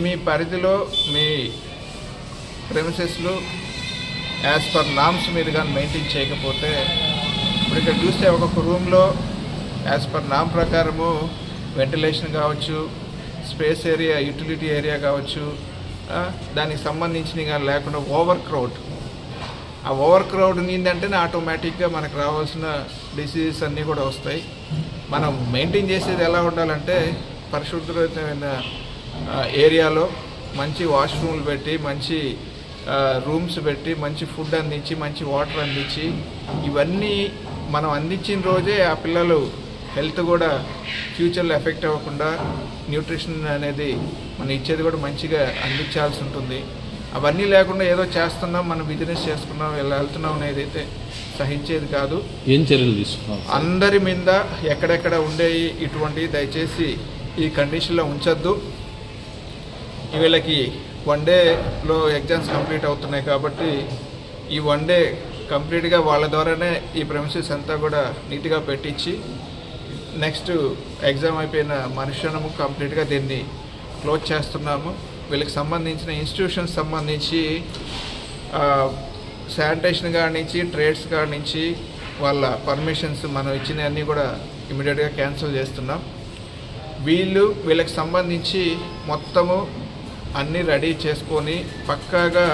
మీ పరిధిలో మీ ప్రెమిసెస్లో యాజ్ పర్ నామ్స్ మీద కానీ మెయింటైన్ చేయకపోతే, ఇప్పుడు ఇక్కడ చూస్తే ఒక్కొక్క రూమ్లో యాజ్ పర్ నామ్ ప్రకారము వెంటిలేషన్ కావచ్చు, స్పేస్ ఏరియా, యూటిలిటీ ఏరియా కావచ్చు, దానికి సంబంధించినవి కానీ లేకుండా ఓవర్ క్రౌడ్. ఆ ఓవర్ క్రౌడ్ ఏంటంటేనే ఆటోమేటిక్గా మనకు రావాల్సిన డిసీజెస్ అన్నీ కూడా వస్తాయి. మనం మెయింటైన్ చేసేది ఎలా ఉండాలంటే పరిశుభ్రమైన ఏరియాలో మంచి వాష్రూమ్లు పెట్టి, మంచి రూమ్స్ పెట్టి, మంచి ఫుడ్ అందించి, మంచి వాటర్ అందించి, ఇవన్నీ మనం అందించిన రోజే ఆ పిల్లలు హెల్త్ కూడా ఫ్యూచర్లో ఎఫెక్ట్ అవ్వకుండా న్యూట్రిషన్ అనేది మనం ఇచ్చేది కూడా మంచిగా అందించాల్సి ఉంటుంది. అవన్నీ లేకుండా ఏదో చేస్తున్నాం, మనం బిజినెస్ చేసుకున్నాం, వెళ్తున్నాం అనేది అయితే సహించేది కాదు. ఏం చర్యలు తీసుకున్నాం? అందరి మీద ఎక్కడెక్కడ ఉండేవి ఇటువంటి దయచేసి ఈ కండిషన్లో ఉంచొద్దు. వీళ్ళకి 1 డేలో ఎగ్జామ్స్ కంప్లీట్ అవుతున్నాయి కాబట్టి ఈ 1 డే కంప్లీట్గా వాళ్ళ ద్వారానే ఈ ప్రెమిసెస్ అంతా కూడా నీట్గా పెట్టించి నెక్స్ట్ ఎగ్జామ్ అయిపోయిన మరుక్షణము కంప్లీట్గా దీన్ని క్లోజ్ చేస్తున్నాము. వీళ్ళకి సంబంధించిన ఇన్స్టిట్యూషన్స్ సంబంధించి శానిటేషన్ కాడి నుంచి, ట్రేడ్స్ కాడి నుంచి వాళ్ళ పర్మిషన్స్ మనం ఇచ్చినవన్నీ కూడా ఇమీడియట్గా క్యాన్సిల్ చేస్తున్నాం. వీళ్ళకి సంబంధించి మొత్తము అన్నీ రెడీ చేసుకొని పక్కాగా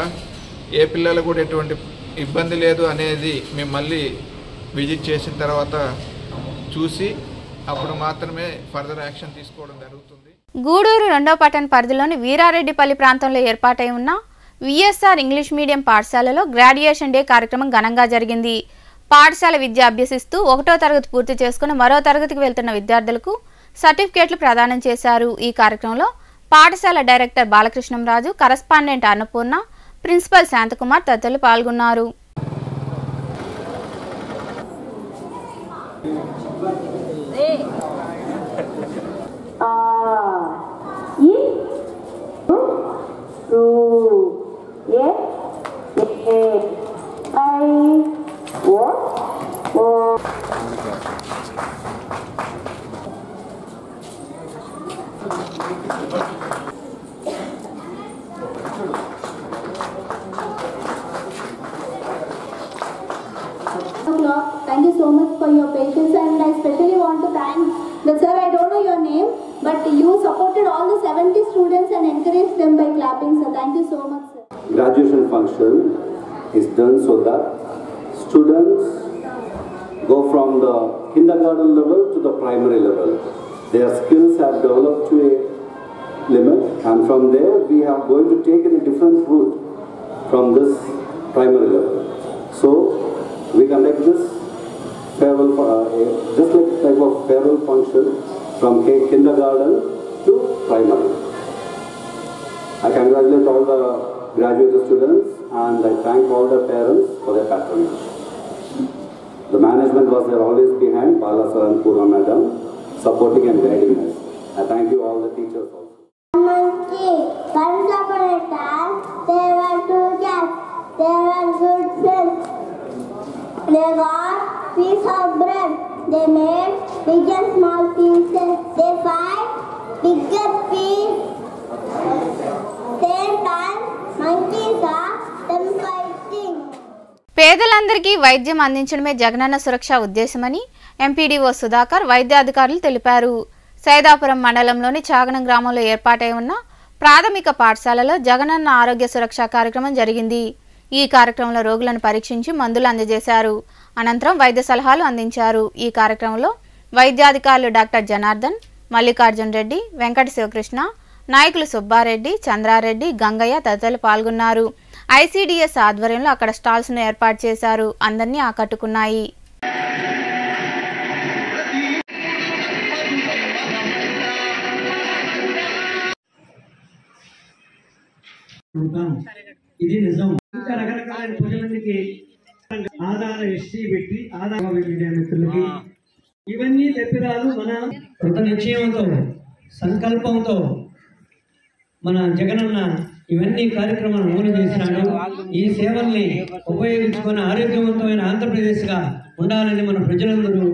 ఏ పిల్లలు కూడా ఎటువంటి ఇబ్బంది లేదు అనేది మేము మళ్ళీ విజిట్ చేసిన తర్వాత చూసి అప్పుడు మాత్రమే ఫర్దర్ యాక్షన్ తీసుకోవడం జరుగుతుంది. గూడూరు 2వ పట్టణ పరిధిలోని వీరారెడ్డిపల్లి ప్రాంతంలో ఏర్పాటై ఉన్న విఎస్ఆర్ ఇంగ్లీష్ మీడియం పాఠశాలలో గ్రాడ్యుయేషన్ డే కార్యక్రమం ఘనంగా జరిగింది. పాఠశాల విద్య అభ్యసిస్తూ 1వ తరగతి పూర్తి చేసుకుని మరో తరగతికి వెళ్తున్న విద్యార్థులకు సర్టిఫికేట్లు ప్రదానం చేశారు. ఈ కార్యక్రమంలో పాఠశాల director Balakrishnamraju, correspondent Annapurna, principal Shantakumar తదితరులు పాల్గొన్నారు. Thank you so much for your patience, and I especially want to thank the sir. I don't know your name, but you supported all the 70 students and encouraged them by clapping. So thank you so much, sir. Graduation function is done so that students go from the kindergarten level to the primary level. Their skills have developed to a limit, and from there we are going to take a different route from this primary level. So we conduct this farewell, just like type of farewell function from kindergarten to primary. I congratulate all the graduate students and I thank all the parents for their patronage. The management was there always behind, Bala sir and Purna madam, supporting and guiding us. I thank you all the teachers also. Once upon a time, there were 2 cats. They were good friends. They got piece of bread. They made big and small pieces. They fight bigger piece. Same time, monkeys are them fighting. పేదలందరికీ వైద్యం అందించడమే జగనన్న సురక్ష ఉద్దేశమని MPDO Sudhakar వైద్యాధికారులు తెలిపారు. సైదాపురం మండలంలోని చాగనం గ్రామంలో ఏర్పాటై ఉన్న ప్రాథమిక పాఠశాలలో జగనన్న ఆరోగ్య సురక్ష కార్యక్రమం జరిగింది. ఈ కార్యక్రమంలో రోగులను పరీక్షించి మందులు అందజేశారు. అనంతరం వైద్య సలహాలు అందించారు. ఈ కార్యక్రమంలో వైద్యాధికారులు డాక్టర్ జనార్దన్, మల్లికార్జున్ రెడ్డి, వెంకట శివకృష్ణ, నాయకులు సుబ్బారెడ్డి, చంద్రారెడ్డి, గంగయ్య తదితరులు పాల్గొన్నారు. ఐసీడీఎస్ ఆధ్వర్యంలో అక్కడ స్టాల్స్ను ఏర్పాటు చేశారు. అందరినీ ఆకట్టుకున్నాయి. ఇది నిజం. ఇంకా రకరకాల ప్రజలకి ఆధార హిస్టరీ పెట్టి ఆధార మీడియా మిత్రులకి ఇవన్నీ తెప్పిరాలు మన కృత నిశ్చయంతో సంకల్పంతో మన జగనన్న ఇవన్నీ కార్యక్రమాలు అమలు చేసినాడు. ఈ సేవల్ని ఉపయోగించుకొని ఆరోగ్యవంతమైన ఆంధ్రప్రదేశ్గా ఉండాలని మన ప్రజలందరూ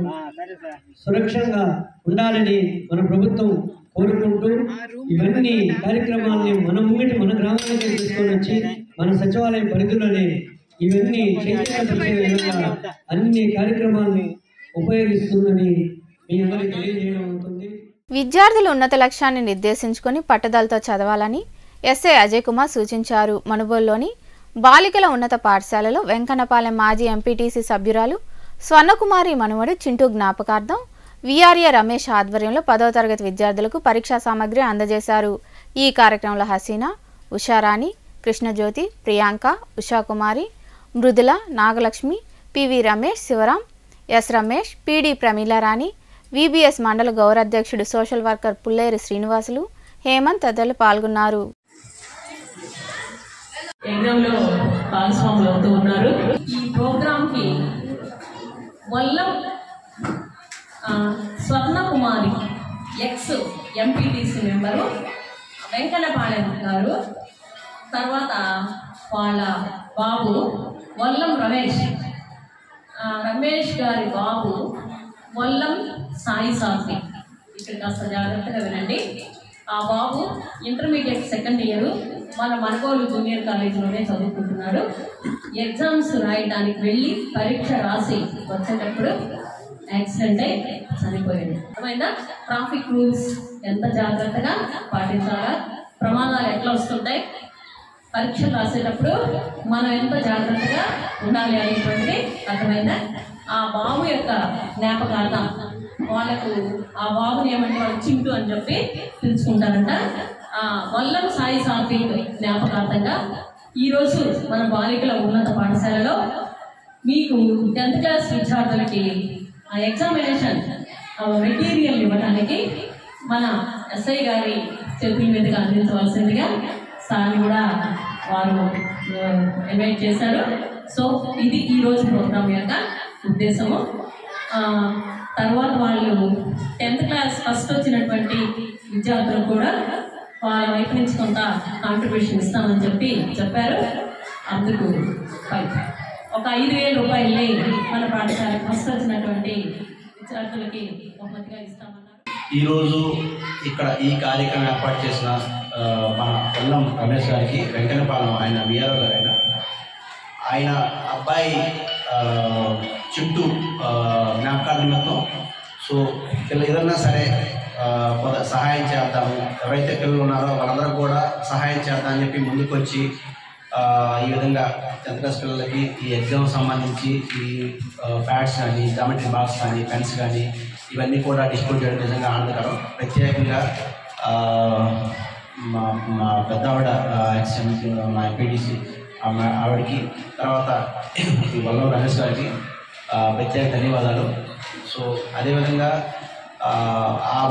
సురక్షంగా ఉండాలని మన ప్రభుత్వం కోరుకుంటూ ఇవన్నీ కార్యక్రమాలని మన ముంగిటి మన గ్రామానికి తీసుకొని వచ్చి మన సచివాలయం పరిధిలోనే ఇవన్నీ చైతన్యపరిచే విధంగా అన్ని కార్యక్రమాలను ఉపయోగిస్తుందని మీ అందరికీ తెలియజేయడం అవుతుంది. విద్యార్థులు ఉన్నత లక్ష్యాన్ని నిర్దేశించుకొని పట్టుదలతో చదవాలని ఎస్ఐ అజయ్ కుమార్ సూచించారు. మనుబోలులోని బాలికల ఉన్నత పాఠశాలలో వెంకన్నపాలెం మాజీ ఎంపీటీసీ సభ్యురాలు స్వర్ణకుమారి మనుమడు చింటూ జ్ఞాపకార్థం విఆర్ఏ రమేష్ ఆధ్వర్యంలో 10వ తరగతి విద్యార్థులకు పరీక్షా సామగ్రి అందజేశారు. ఈ కార్యక్రమంలో Haseena, Usharani, Krishnajyothi, Priyanka, Ushakumari, Mrudula, Nagalakshmi, PV Ramesh, Sivaram, S Ramesh, PD Pramilarani, VBS మండల గౌరవాధ్యక్షుడు సోషల్ వర్కర్ పుల్లేరు శ్రీనివాసులు, హేమంత్ తదితరులు పాల్గొన్నారు. ఎగ్జామ్లో భాగస్వాములు అవుతూ ఉన్నారు. ఈ ప్రోగ్రాంకి Vallam Swarnakumari ex MPTC member Venkannapalem గారు, తర్వాత వాళ్ళ బాబు వల్లం రమేష్ గారి బాబు వల్లం సాయి సాత్వి. ఇక్కడ కాస్త జాగ్రత్తగా వినండి. ఆ బాబు ఇంటర్మీడియట్ సెకండ్ ఇయర్ మన మనుగోలు జూనియర్ కాలేజీలోనే చదువుకుంటున్నాడు. ఎగ్జామ్స్ రాయడానికి వెళ్ళి పరీక్ష రాసి వచ్చేటప్పుడు యాక్సిడెంట్ అయి చనిపోయాడు. అర్థమైందా? ట్రాఫిక్ రూల్స్ ఎంత జాగ్రత్తగా పాటించాలా, ప్రమాదాలు ఎట్లా వస్తుంటాయి, పరీక్షలు రాసేటప్పుడు మనం ఎంత జాగ్రత్తగా ఉండాలి అనేటువంటిది అర్థమైందా? ఆ బాబు యొక్క జ్ఞాపకార్థం వాళ్ళకు ఆ బాబుని ఏమంటే వాళ్ళు చింటూ అని చెప్పి పిలుచుకుంటారంట. వల్లం సాయి సాత్విక్ జ్ఞాపకార్థంగా ఈరోజు మన బాలికల ఉన్నత పాఠశాలలో మీకు 10th క్లాస్ విద్యార్థులకి ఎగ్జామినేషన్ మెటీరియల్ ఇవ్వడానికి మన ఎస్ఐ గారి చేతుల మీదుగా అందించవలసిందిగా సార్ని కూడా వారు ఇన్వైట్ చేశారు. సో ఇది ఈరోజు ప్రోగ్రాం యొక్క ఉద్దేశము. తర్వాత వాళ్ళు 10th క్లాస్ ఫస్ట్ వచ్చినటువంటి విద్యార్థులకు కూడా వాళ్ళ వైపు నుంచి కొంత కాంట్రిబ్యూషన్ ఇస్తామని చెప్పారు. అందుకు ఒక 5,000 రూపాయలని మన పాఠశాల ఫస్ట్ వచ్చినటువంటి విద్యార్థులకి బహుమతిగా ఇస్తామన్నారు. ఈరోజు ఇక్కడ ఈ కార్యక్రమం ఏర్పాటు చేసిన మన వల్లం రమేష్ గారికి వెంకన్నపాలెం ఆయన విఆర్ఓ గారు ఆయన అబ్బాయి చింటూ జ్ఞాపకాల నిమిత్తం సో పిల్లలు ఏదన్నా సరే సహాయం చేద్దాము, ఎవరైతే పిల్లలు ఉన్నారో వాళ్ళందరూ కూడా సహాయం చేద్దామని చెప్పి ముందుకు వచ్చి ఈ విధంగా 10th క్లాస్ పిల్లలకి ఈ ఎగ్జామ్ సంబంధించి ఈ ప్యాడ్స్ కానీ, జామెట్రీ బాక్స్ కానీ, పెన్స్ కానీ ఇవన్నీ కూడా డిస్ట్రిబ్యూట్ చేయడం నిజంగా ఆనందకరం. ప్రత్యేకంగా మా పెద్దవాడ ఎక్స్ఎంసీ మా ఎంపీటీసీ ఆవిడకి, తర్వాత వల్లం రమేష్ గారికి ప్రత్యేక ధన్యవాదాలు. సో అదేవిధంగా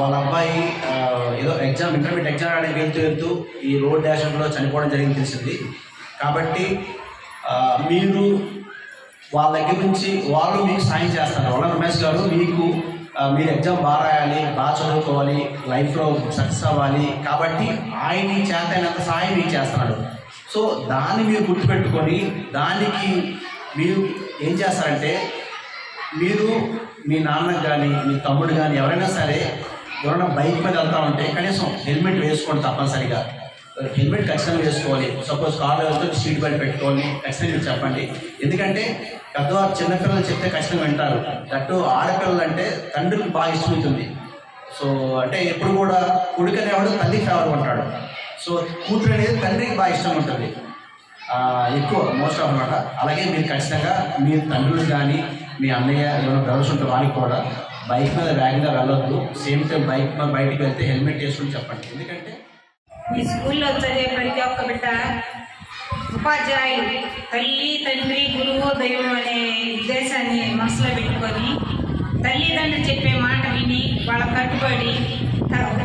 వాళ్ళ అబ్బాయి ఏదో ఇంటర్మీడియట్ ఎగ్జామ్ ఆడడానికి వెళ్తూ ఈ రోడ్ యాక్సిడెంట్లో చనిపోవడం జరిగింది తెలిసింది. కాబట్టి మీరు వాళ్ళ దగ్గర నుంచి వాళ్ళు మీకు సాయం చేస్తారు. వల్లం రమేష్ గారు మీరు ఎగ్జామ్ బాగా రాయాలి, బాగా చదువుకోవాలి, లైఫ్లో సక్సెస్ అవ్వాలి, కాబట్టి ఆయన చేతైనంత సాయం మీకు చేస్తున్నాడు. సో దాన్ని మీరు గుర్తుపెట్టుకొని దానికి మీరు ఏం చేస్తారంటే, మీరు మీ నాన్నకు కానీ మీ తమ్ముడు కానీ ఎవరైనా సరే ఎవరైనా బైక్ మీద వెళ్తా ఉంటే కనీసం హెల్మెట్ వేసుకోండి. తప్పనిసరిగా హెల్మెట్ ఖచ్చితంగా వేసుకోవాలి. సపోజ్ కార్లో వెళ్తే సీట్ బెల్ట్ పెట్టుకోవాలి ఖచ్చితంగా మీరు చెప్పండి. ఎందుకంటే పెద్దవారు చిన్నపిల్లలు చెప్తే ఖచ్చితంగా వింటారు. దట్టు ఆడపిల్లలు అంటే తండ్రికి బాగా ఇష్టమవుతుంది. సో అంటే ఎప్పుడు కూడా కొడుకు అనేవాడు తల్లి ఫేవర్ ఉంటాడు. సో కూతురు అనేది తండ్రికి బాగా ఇష్టం ఉంటుంది ఎక్కువ మోస్ట్ ఆఫ్ అనమాట. అలాగే మీరు ఖచ్చితంగా మీ తండ్రులు కానీ మీ అన్నయ్య ఏమైనా బ్రదర్స్ ఉంటే వాళ్ళకి కూడా బైక్ మీద వేగంగా వెళ్ళొద్దు. సేమ్ టైం బైక్ మీద బయటికి వెళ్తే హెల్మెట్ వేసుకుని చెప్పండి. ఎందుకంటే ఈ స్కూల్లో చదివే ప్రతి ఒక్క బిడ్డ ఉపాధ్యాయులు తల్లి, తండ్రి, గురువు, దైవం అనే ఉద్దేశాన్ని మనసులో పెట్టుకొని తల్లిదండ్రులు చెప్పే మాట విని వాళ్ళ కట్టుబడి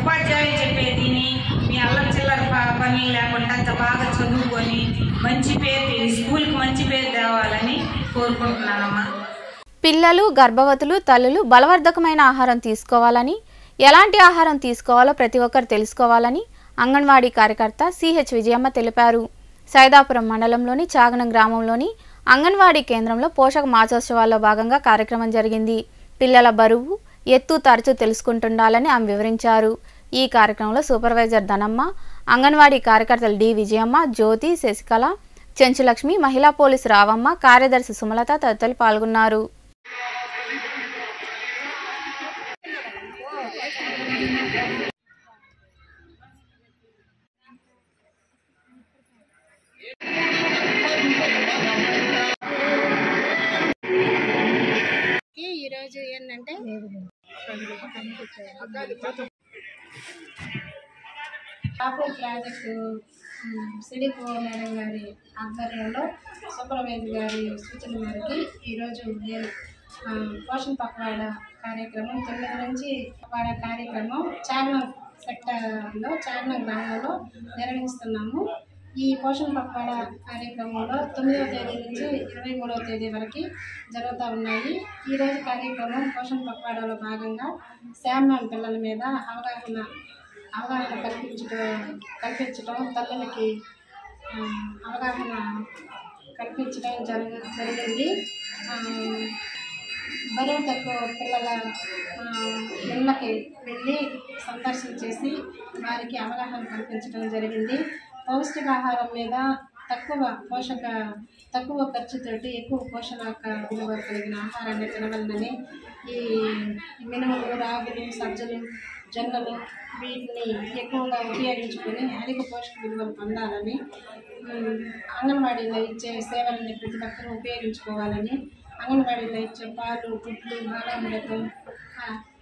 ఉపాధ్యాయులు చెప్పేదిని మీ అల్లరి చిల్లర పనులు లేకుండా అంత బాగా చదువుకొని మంచి పేరు స్కూల్కి మంచి పేరు తేవాలని కోరుకుంటున్నానమ్మా. పిల్లలు, గర్భవతులు, తల్లులు బలవర్ధకమైన ఆహారం తీసుకోవాలని, ఎలాంటి ఆహారం తీసుకోవాలో ప్రతి ఒక్కరు తెలుసుకోవాలని అంగన్వాడీ కార్యకర్త సిహెచ్ విజయమ్మ తెలిపారు. సైదాపురం మండలంలోని చాగనం గ్రామంలోని అంగన్వాడీ కేంద్రంలో పోషక మాసోత్సవాల్లో భాగంగా కార్యక్రమం జరిగింది. పిల్లల బరువు, ఎత్తు తరచూ తెలుసుకుంటుండాలని ఆమె వివరించారు. ఈ కార్యక్రమంలో సూపర్వైజర్ ధనమ్మ, అంగన్వాడీ కార్యకర్తలు డి విజయమ్మ, జ్యోతి, శశికళ, చెంచులక్ష్మి, మహిళా పోలీసు రావమ్మ, కార్యదర్శి సుమలత తదితరులు పాల్గొన్నారు. ఈరోజు ఏంటంటే కాపూర్ ప్రాజెక్టు సిడిపో మేడం గారి ఆధ్వర్యంలో సూపర్వైజర్ గారి సూచన మేరకు ఈరోజు నేను పోషణ పక్వాడ కార్యక్రమం 9 నుంచి పక్వాడ కార్యక్రమం చార్మినార్ సెక్టార్లో చార్మినార్ గ్రామంలో నిర్వహిస్తున్నాము. ఈ పోషణ పక్వాడ కార్యక్రమంలో 9వ తేదీ నుంచి 23వ తేదీ వరకు జరుగుతూ ఉన్నాయి. ఈరోజు కార్యక్రమం పోషణ పక్వాడలో భాగంగా శామ్యాన్ పిల్లల మీద అవగాహన కల్పించడం తల్లులకి అవగాహన కల్పించడం జరిగింది. బరువు తక్కువ పిల్లల ఇళ్ళకి వెళ్ళి సందర్శన చేసి వారికి అవగాహన కల్పించడం జరిగింది. పౌష్టికాహారం మీద తక్కువ ఖర్చుతోటి ఎక్కువ పోషక విలువ కలిగిన ఆహారాన్ని తినవలనని, ఈ మినుములు, రాగులు, సజ్జలు, జొన్నలు వీటిని ఎక్కువగా ఉపయోగించుకొని అధిక పోషక విలువలు పొందాలని, అంగన్వాడీలో ఇచ్చే సేవలని ప్రతి ఒక్కరూ ఉపయోగించుకోవాలని, అంగన్వాడీలో ఇచ్చే పాలు, గుడ్లు, బాలామృతం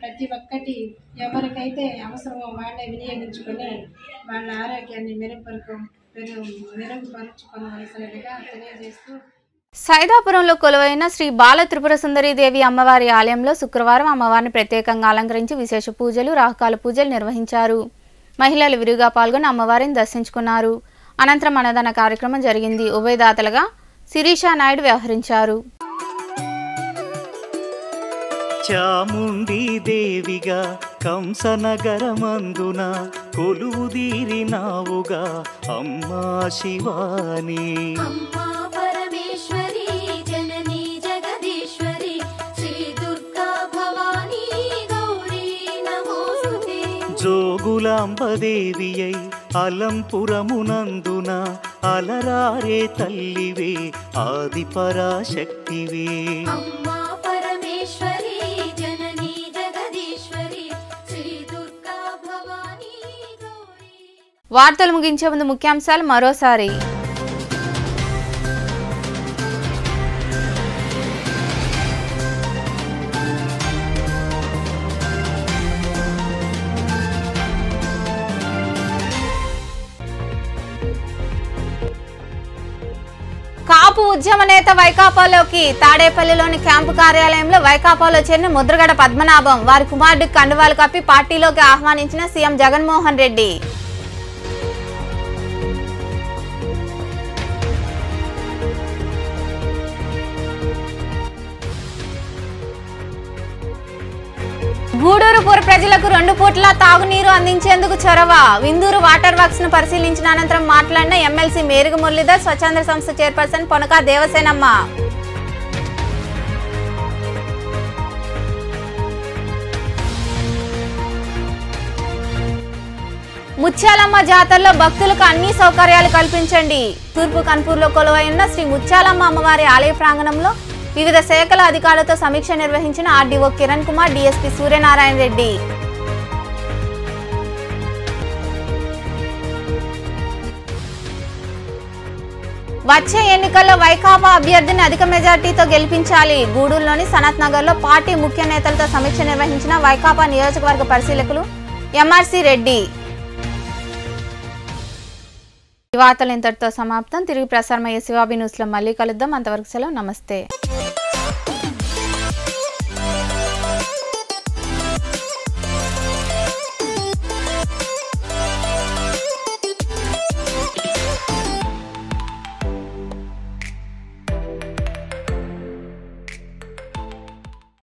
ప్రతి ఒక్కటి ఎవరికైతే అవసరమో వాళ్ళే వినియోగించుకొని వాళ్ళ ఆరోగ్యాన్ని మెరుగుపరుచుకోవాల్సినదిగా తెలియజేస్తూ సైదాపురంలో కొలువైన శ్రీ బాల త్రిపుర సుందరీదేవి అమ్మవారి ఆలయంలో శుక్రవారం అమ్మవారిని ప్రత్యేకంగా అలంకరించి విశేష పూజలు, రాహుకాల పూజలు నిర్వహించారు. మహిళలు విరివిగా పాల్గొని అమ్మవారిని దర్శించుకున్నారు. అనంతరం అన్నదాన కార్యక్రమం జరిగింది. ఉభయదాతలుగా శిరీషా నాయుడు వ్యవహరించారు. చాముండి దేవిగా కంసనగరమందున కొలువుదీరినావుగా అమ్మా శివాని. అమ్మా పరమేశ్వరి జననీ జగదీశ్వరి శ్రీ దుర్గా భవానీ గౌరీ నమోస్తుతే. జోగులాంబదేవియై అలంపురమునందున అలరారే తల్లివే ఆది పరాశక్తివే. అమ్మా పరమేశ్వరి జననీ జగదీశ్వరి శ్రీ దుర్గా భవానీ గౌరీ. వార్తలు ముగించే ముందు ముఖ్యాంశాలు మరోసారి. కాపు ఉద్యమ నేత వైకాపాలోకి తాడేపల్లిలోని క్యాంపు కార్యాలయంలో వైకాపాలో చేరిన ముద్రగడ పద్మనాభం, వారి కుమారుడికి కండువాలు కప్పి పార్టీలోకి ఆహ్వానించిన సీఎం జగన్మోహన్ రెడ్డి. గూడూరు పుర ప్రజలకు 2 పూట్ల తాగునీరు అందించేందుకు చొరవ. విందూరు వాటర్ వర్క్స్ ను పరిశీలించిన అనంతరం మాట్లాడిన ఎమ్మెల్సీ మేరుగు మురళీధర్, స్వచ్ఛంద సంస్థ చైర్పర్సన్ పొనకా దేవసేనమ్మ. ముత్యాలమ్మ జాతరలో భక్తులకు అన్ని సౌకర్యాలు కల్పించండి. తూర్పు కన్పూర్లో కొలువై ఉన్న శ్రీ ముత్యాలమ్మ అమ్మవారి ఆలయ ప్రాంగణంలో వివిధ శాఖల అధికారులతో సమీక్ష నిర్వహించిన ఆర్డీఓ కిరణ్ కుమార్, డీఎస్పీ సూర్యనారాయణ రెడ్డి. వచ్చే ఎన్నికల్లో వైకాపా అభ్యర్థిని అధిక మెజార్టీతో గెలిపించాలి. గూడూరులోని సనత్ నగర్లో పార్టీ ముఖ్య నేతలతో సమీక్ష నిర్వహించిన వైకాపా నియోజకవర్గ పరిశీలకులు ఎంఆర్సీ రెడ్డి. ఈ వార్తలు ఇంతటితో సమాప్తం. తిరిగి ప్రసారమయ్యే శివాబి న్యూస్లో మళ్ళీ కలుద్దాం. అంతవరకు సెలవు. నమస్తే.